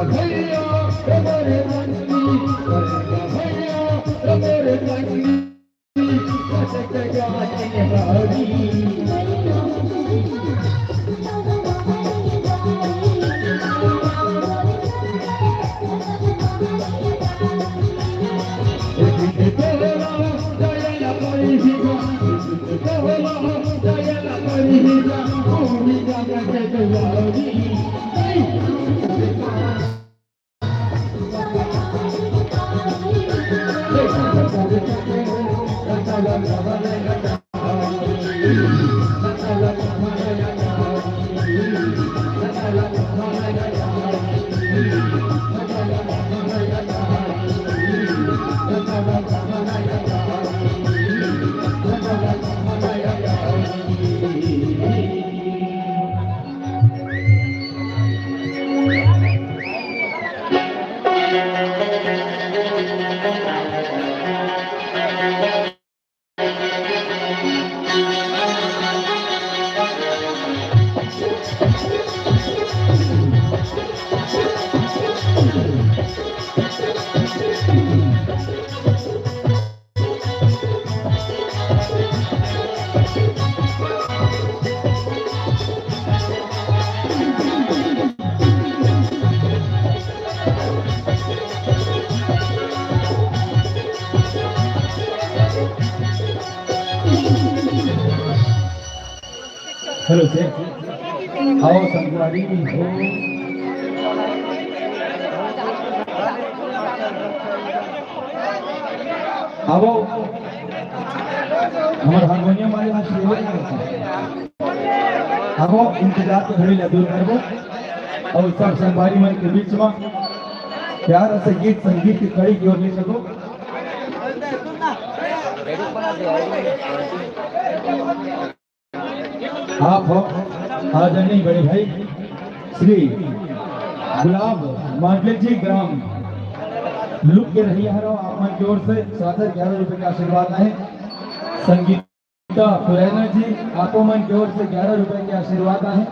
भैया हमारे मंडी भैया हमारे मंडी हेलो से आओ संगवारी हो आओ हमारे हारमोनियम वाले यहाँ शुरू आओ इंतजार के घड़ी दूर करबो और सब संगवारी मन के बीच में प्यार से गीत संगीत की कड़ी की ओर ले सको आप हो आदरणीय बड़े भाई श्री गुलाब मांडले जी ग्राम लुक के रही है आप मन की ओर से 11 रुपए का आशीर्वाद है। संगीता पुरैना जी आपो मन की ओर से 11 रुपए के आशीर्वाद है।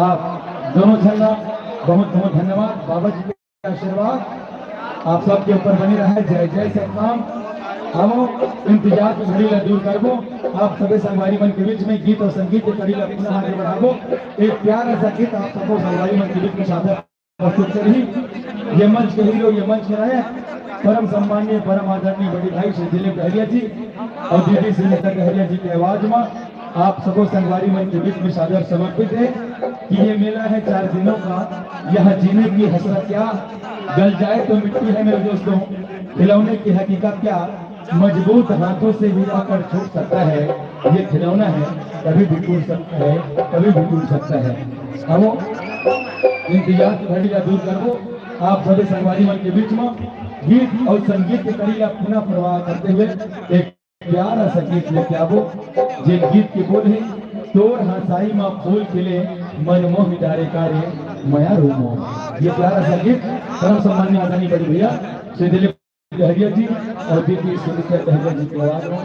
आप दोनों झंडा बहुत बहुत धन्यवाद। बाबा जी के आशीर्वाद आप सबके ऊपर बनी रहे। जय जय सतनाम। हम इंतजार की घड़ी ला दूर करबो। आप सभी संगवारी मन के बीच में गीत और संगीत के कड़ी ला पुनः आगे बढ़ाबो। एक प्यारा सा गीत आप सबको संगवारी मन के बीच में सादर प्रस्तुत करी। ये मंच के हीरो ये मंच में रहे परम सम्मानीय परम आदरणीय बड़ी भाई श्री दिलीप डहरिया जी और दीदी सुनीता डहरिया जी की आवाज में आप सबको संगवारी मन के बीच में सादर समर्पित है कि ये मेला है 4 दिनों का। यह जीने की हसरत क्या गल जाए तो मिट्टी है मेरे दोस्तों। खिलौने की हकीकत क्या मजबूत हाथों से भी आकर छूट सकता है। ये खिलौना है कभी भी टूट सकता है कभी भी टूट सकता है। हम इंतजार की घड़ी का दूर करबो। आप सभी संगवारी मन के बीच में गीत और संगीत के कड़ी का पुनः प्रवाह करते हुए एक प्यारा सा गीत लेके आवो। जे गीत के बोल है तोर हंसाई माँ फूल खिले मनमोह डारे कार्य मया रूमो। ये प्यारा सा गीत परम सम्मान्य आदरणीय बड़ी भैया श्री दिलीप डहरिया जी और दीदी सुनीता डहरिया जी की आवाज में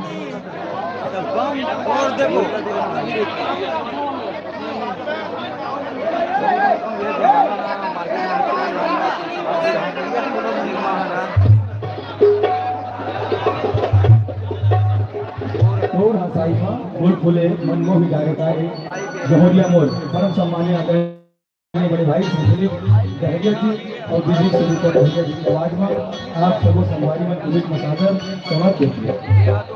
फूल फूले मनमोह जागताए जहोरिया मोड़ परम सम्मानीय आदरणीय बड़े भाई संदीप दहरिया जी और दीदी सुनीता दहरिया जी की आवाज में आप सबको संगवारी में पुलिस मसादर समर्पित किया।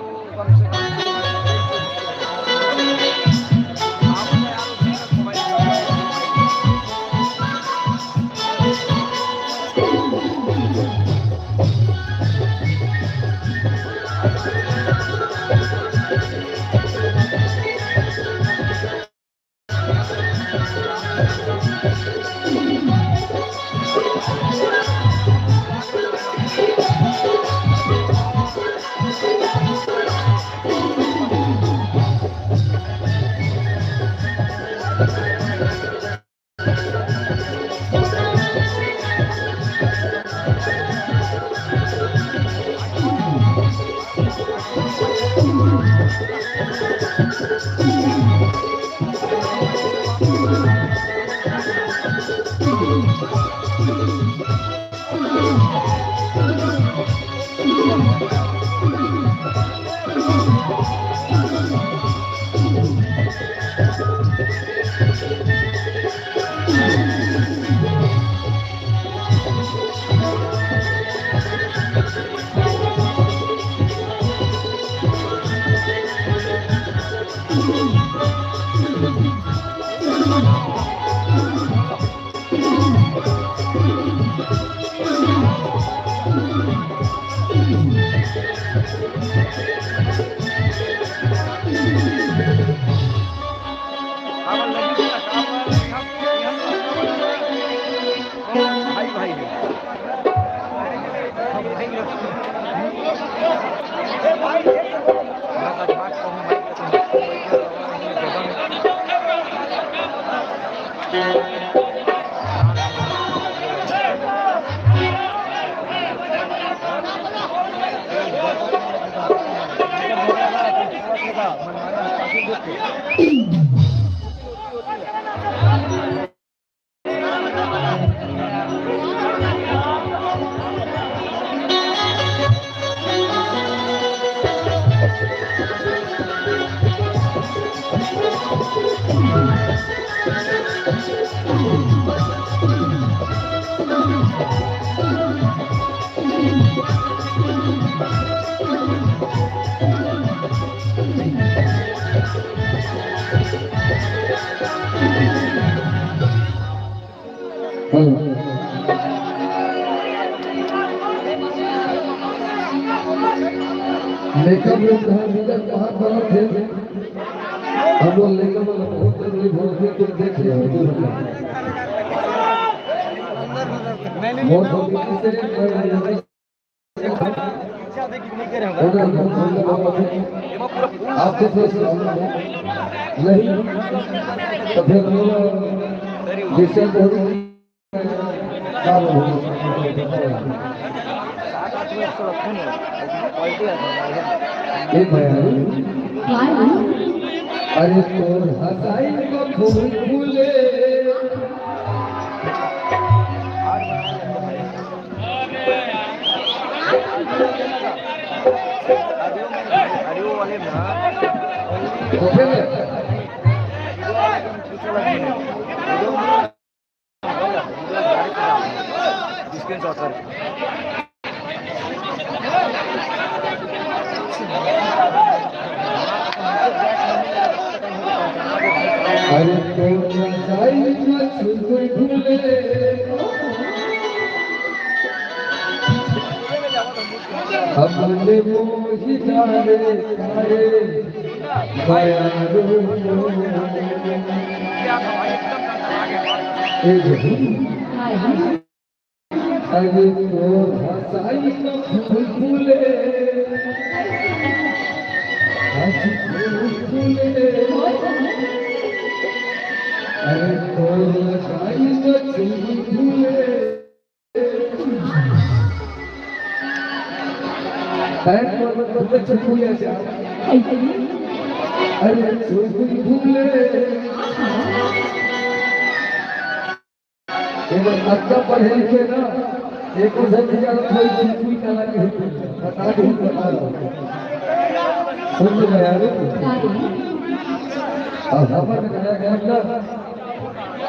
लेकिन ये कहा मिलत बहुत बड़ा थे हम लोग लेकर बहुत जरूरी भोजन को देख रहे हैं बहुत जल्दी से आपके नहीं तो फिर जिससे अरे तो हसाई को फूल फूले अरे तो हसाई को फूल फूले हमने मोही जाने कारे अरे तो हसाई को फूल फूले अरे तो हसाई को फूल फूले अरे फूल फूले अच्छा पढ़े लिखे ना एक कोई कला के बता सुन रहे और हमारे नया गाना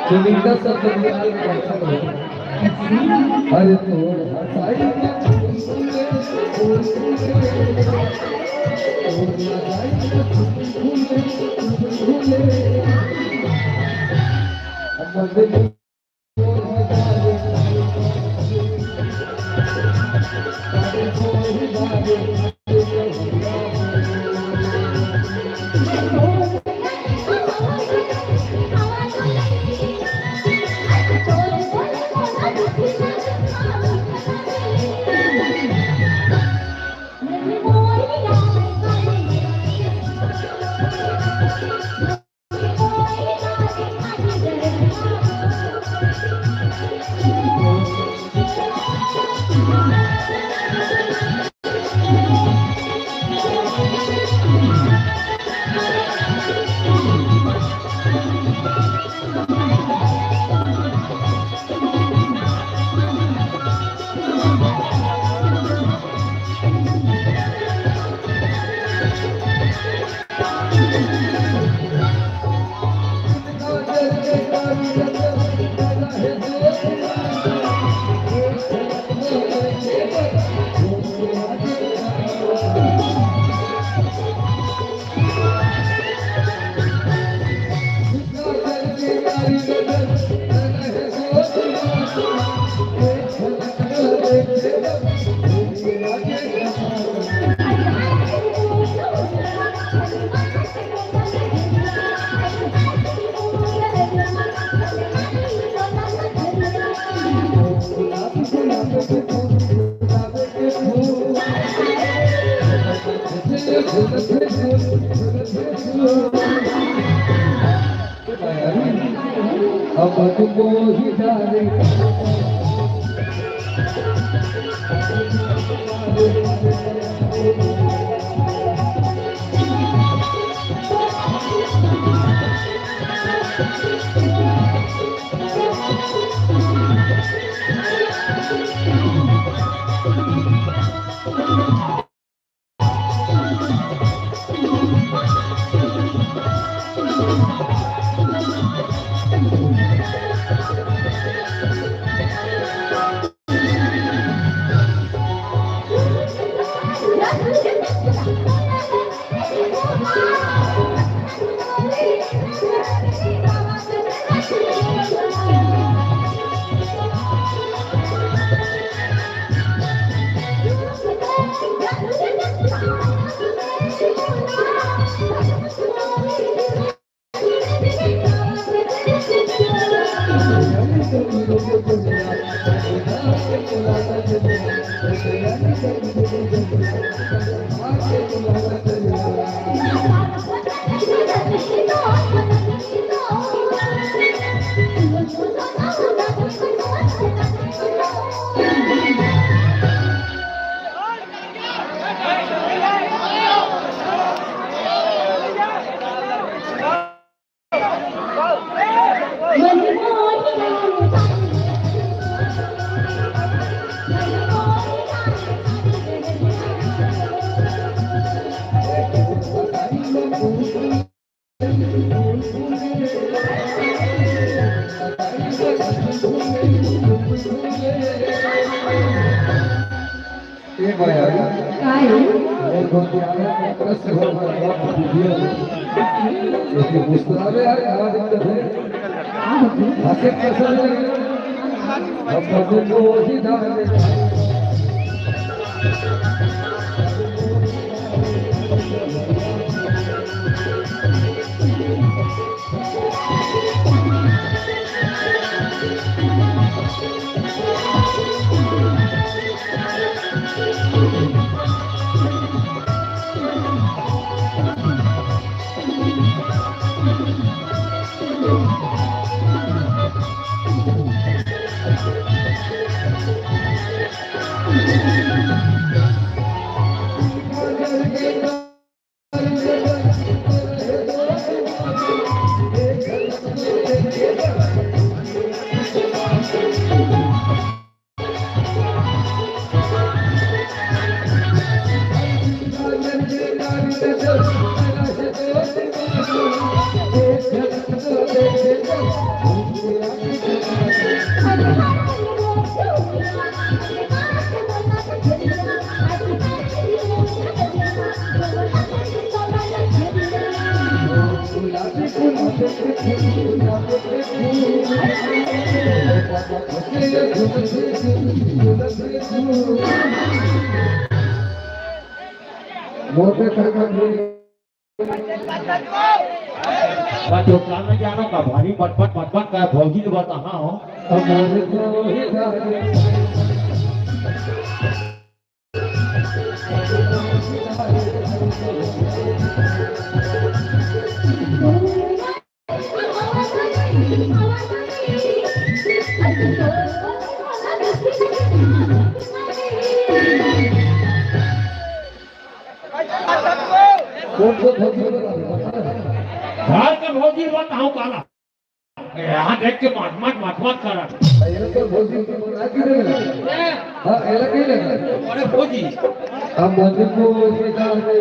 सुनीता सब अरे तो हसाई अब तुमको ही डाले मोटे करके तो काम में जानो का भारी पटपट का भौजी के बता हाँ हो अब मोरे को ही डाले कौन को भौजी बता घर के भौजी बताऊं काला यहाँ देख के मत करा एला तो भौजी को बना के दे हां एला के ले अरे भौजी अब मोरे को ही डाले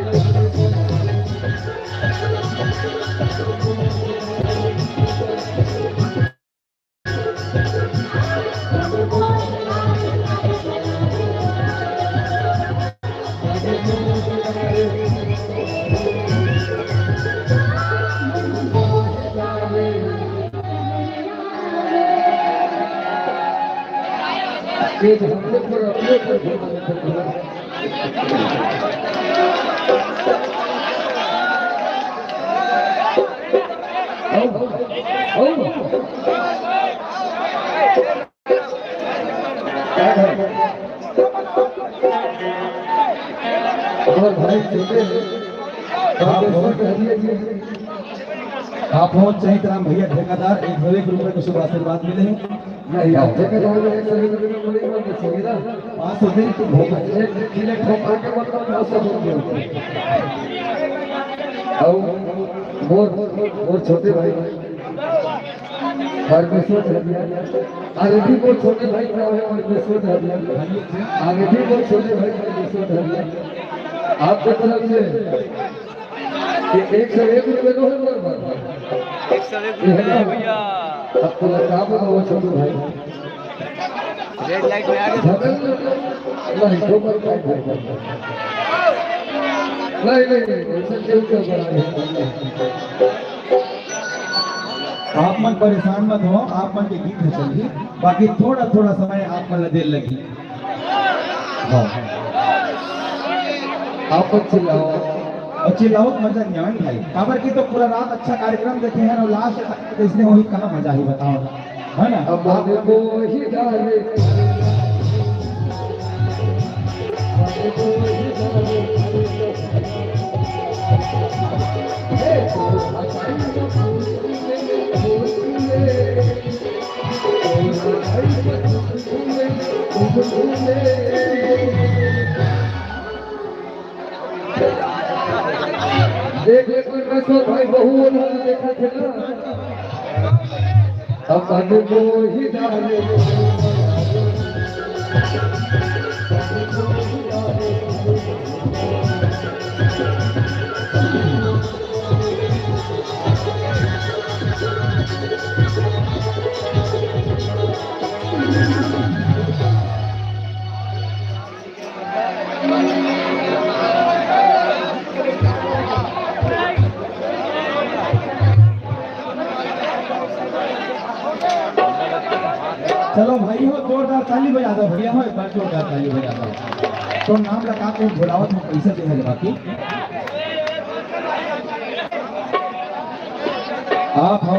ये हम लोग पर अपने पर और भाई छोटे आप हो चाहिए राम भैया ठेकेदार 101 रुपए के शुभ आशीर्वाद मिले हैं नहीं आपसे का दाम एक सही में बोलेगा तो सही ना 500 दिन तुम भोग एक किले ठोका के मतलब 500 रुपए और छोटे भाई परमेश्वर हरिया आगे भी बहुत छोटे भाई का है परमेश्वर हरिया आगे भी बहुत छोटे भाई परमेश्वर हरिया आपके तरफ से कि 101 रुपए लो है बराबर 101 रुपए भैया आपको लगा वो छोटे भाई रेड लाइट में आगे नहीं तो पर नहीं ऐसा क्यों बना आप मन परेशान मत हो आप मन के गीत में चलिए बाकी थोड़ा थोड़ा समय आप मन देर लगी आप चिल्लाओ और चिल्लाओ तो मजा नहीं आएगा भाई काबर की तो पूरा रात अच्छा कार्यक्रम देखे हैं और लास्ट इसने वही कहाँ मजा ही बताओ है ना अब आगे को ही डाले आगे को ही डाले हे तो आसानी से देख एक रसो भाई बहु उन्होंने देखा थे ना अब आगे को ही डाले चलो भाई हो जोरदार ताली बजा दो भैया हो एक बार जोरदार ताली बजा दो तो नाम लगा के बुलावत में पैसे दे है बाकी आप हो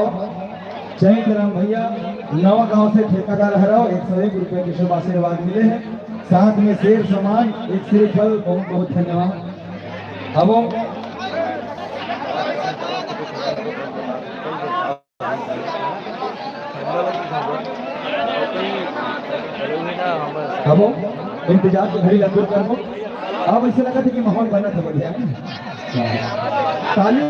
जय राम भैया नवा गांव से ठेकेदार हराओ 101 रुपए के शुभ आशीर्वाद मिले हैं साथ में शेर सामान एक श्रीफल बहुत बहुत धन्यवाद अब अब इंतजार के घड़ी दूर कर अब ऐसे लगा था कि माहौल बना था बढ़िया ताली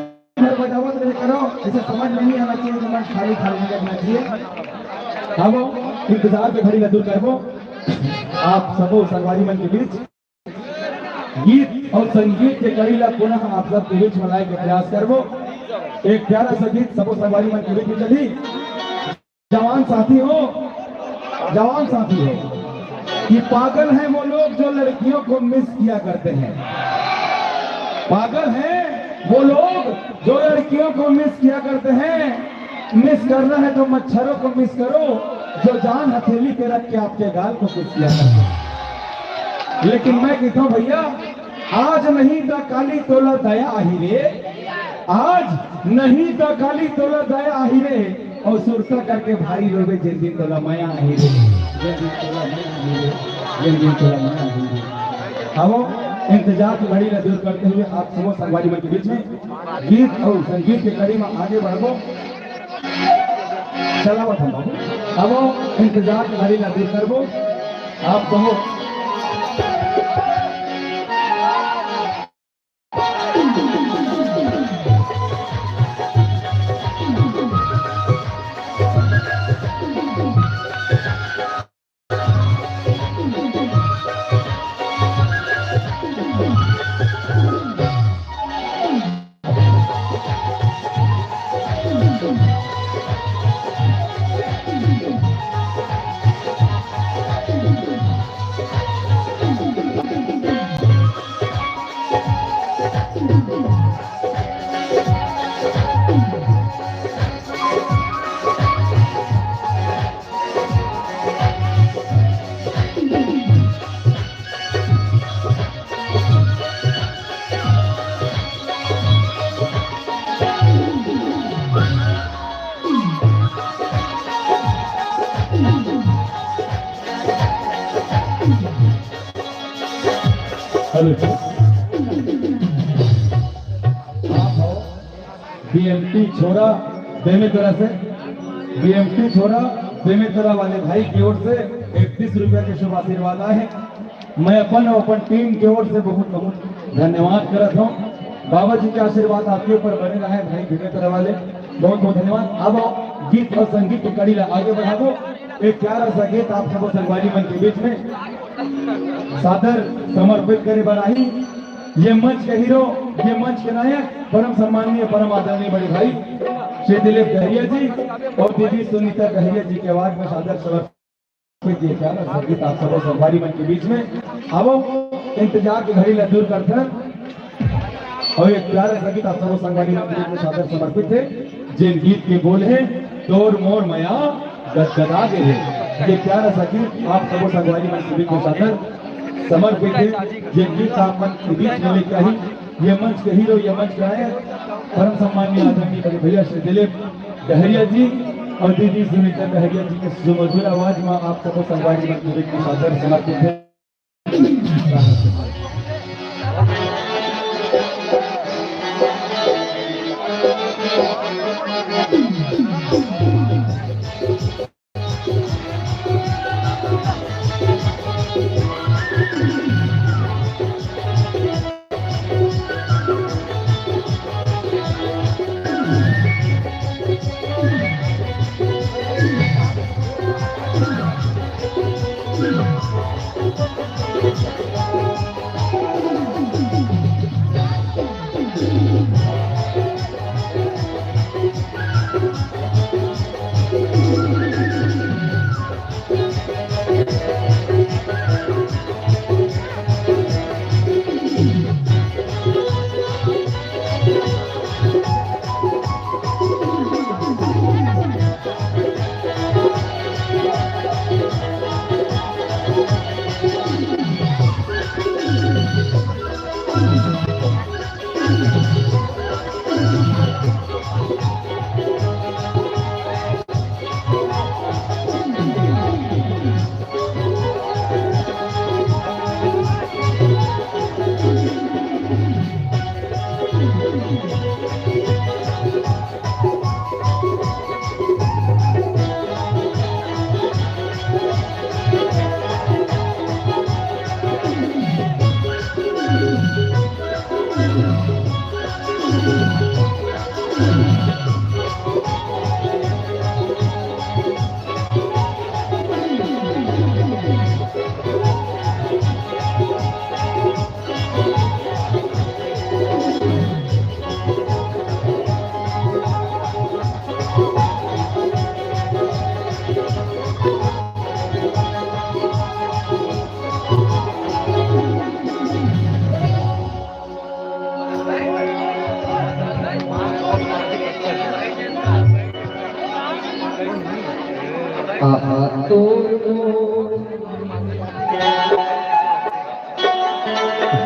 बजावत रहे करो ऐसे समझ नहीं आना चाहिए कि मन खाली खाली करना चाहिए अब इंतजार के घड़ी दूर कर आप सबो संगवारी मन के बीच गीत और संगीत के करीला पुनः आप सब के बीच में लाए के प्रयास करबो एक प्यारा सा गीत सबो संगवारी मन के बीच में चली जवान साथी हो कि पागल हैं वो लोग जो लड़कियों को मिस किया करते हैं पागल हैं वो लोग जो लड़कियों को मिस किया करते हैं मिस करना है तो मच्छरों को मिस करो जो जान हथेली पे रख के आपके गाल को कुछ किया करते। लेकिन मैं कहता हूं भैया, आज नहीं तो काली तोला दया आही रे, आज नहीं तो काली तोला दया आही रे, और सुरसा करके भारी रोवे जिन दिन तोला माया आही रे, जिन दिन तोला माया आही रे, जिन दिन तोला माया आही रे। आओ इंतजार की घड़ी न दूर करते हुए आप सब संगवारी मन के बीच में गीत और संगीत के कड़ी में आगे बढ़ो। चलावत हम बाबू, अब इंतजार की घड़ी न दूर करबो। आप कहो बीएमटी छोरा बेमेतरा से, बीएमटी छोरा बेमेतरा वाले भाई की ओर से 31 रुपया के शुभ आशीर्वाद आए हैं। मैं अपन टीम की ओर से बहुत बहुत धन्यवाद करता हूँ। बाबा जी के आशीर्वाद आपके ऊपर बने रहे भाई बेमेतरा वाले, बहुत बहुत धन्यवाद। अब गीत और संगीत की कड़ी आगे बढ़ा दो। एक प्यारा सा गीत आप सबको संगवारी मन के बीच में सादर समर्पित करे बनाई। ये मंच के हीरो, ये मंच के नायक, परम सम्माननीय परम आदरणीय बड़े भाई श्री दिलीप गहरिया जी और दीदी सुनीता गहरिया जी के आवाज में सादर समर्पित ये प्यारा सा गीत आप सबको संगवारी मन के बीच में। अब इंतजार की घड़ी दूर करते हैं और एक प्यारा सा गीत आप सबको संगवारी मन के बीच में सादर समर्पित है, जिन गीत के बोल है तोर मोर मया गदगदा गे है। ये प्यारा सा गीत आप सबको संगवारी मन के बीच में सादर समर्पित है, जिन गीत आप मन के बीच में लेके आई। ये मंच के हीरो, ये मंच का है परम सम्माननीय आदरणीय बड़े भैया श्री दिलीप गहरिया जी और दीदी सुनीता गहरिया जी के सुमधुर आवाज में आप सबको संगवारी मन के बीच में सादर समर्पित है।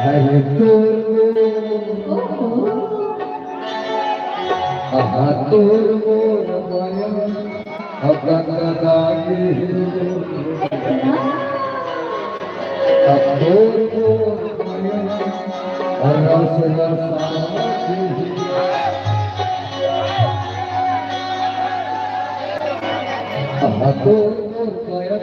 हरे तोर तोर मोर माया अपने तोर मोर माया रस रसा तोर मोर माया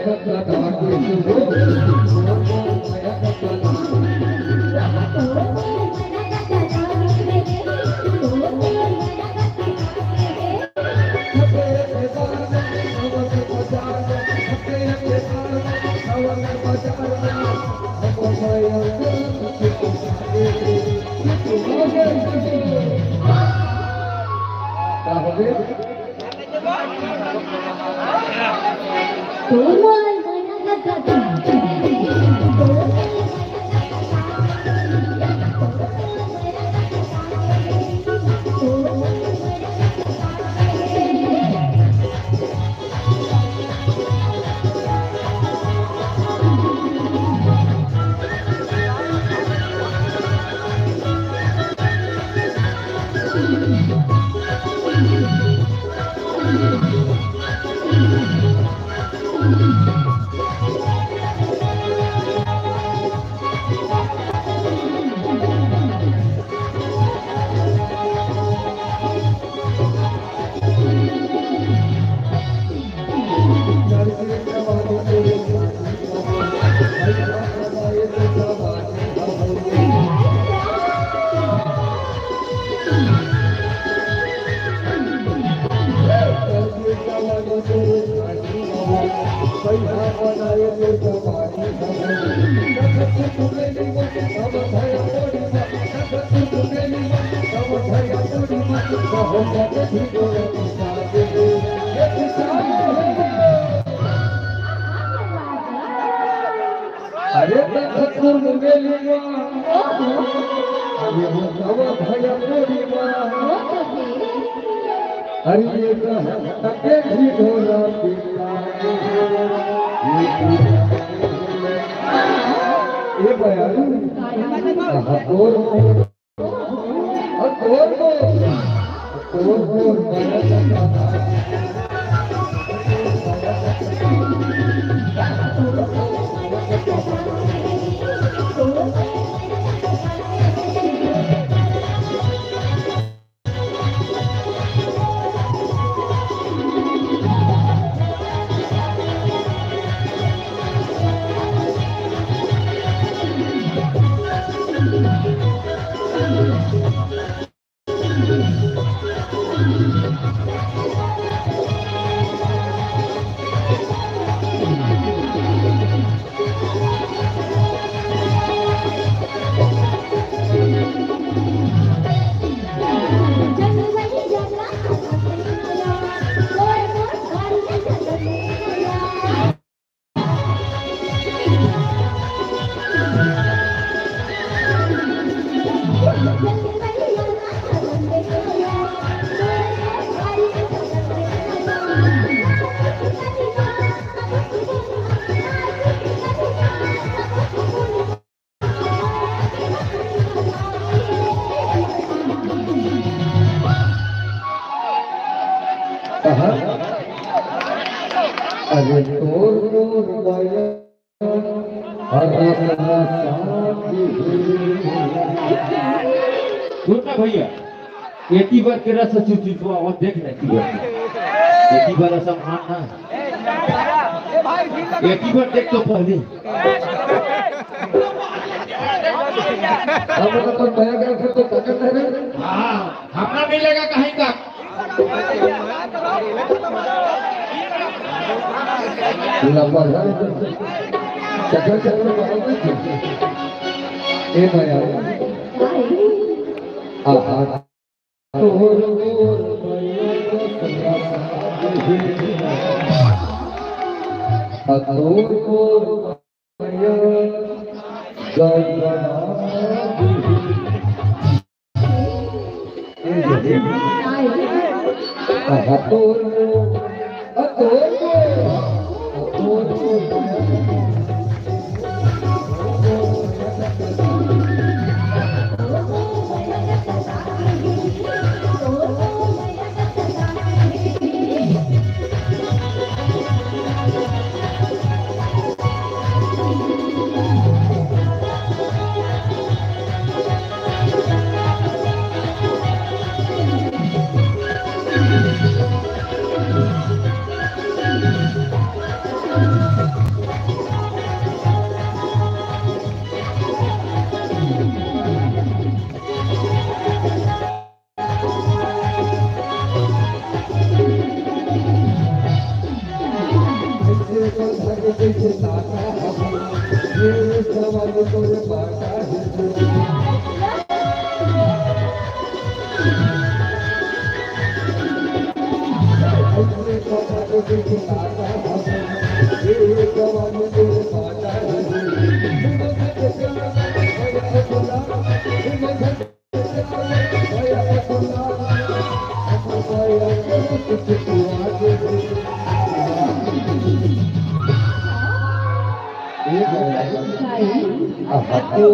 अरे तखतुर मुगेलिया ये तव भया पूर्णिमा हरि तके भी ढोला पीता ये बयान तोर अरे तोर माया सुनना भैया एटी बार के रस चुचुचुआ वो देख लेती है एटी बार रसम हाँ एटी बार देख तो पहले अब अपन भैया का फिर तो ताकत है हाँ अपना मिलेगा कहीं का लंबा चक्कर ए भैया आहा तोर मोर भैया तोर मोर भैया तोर Aku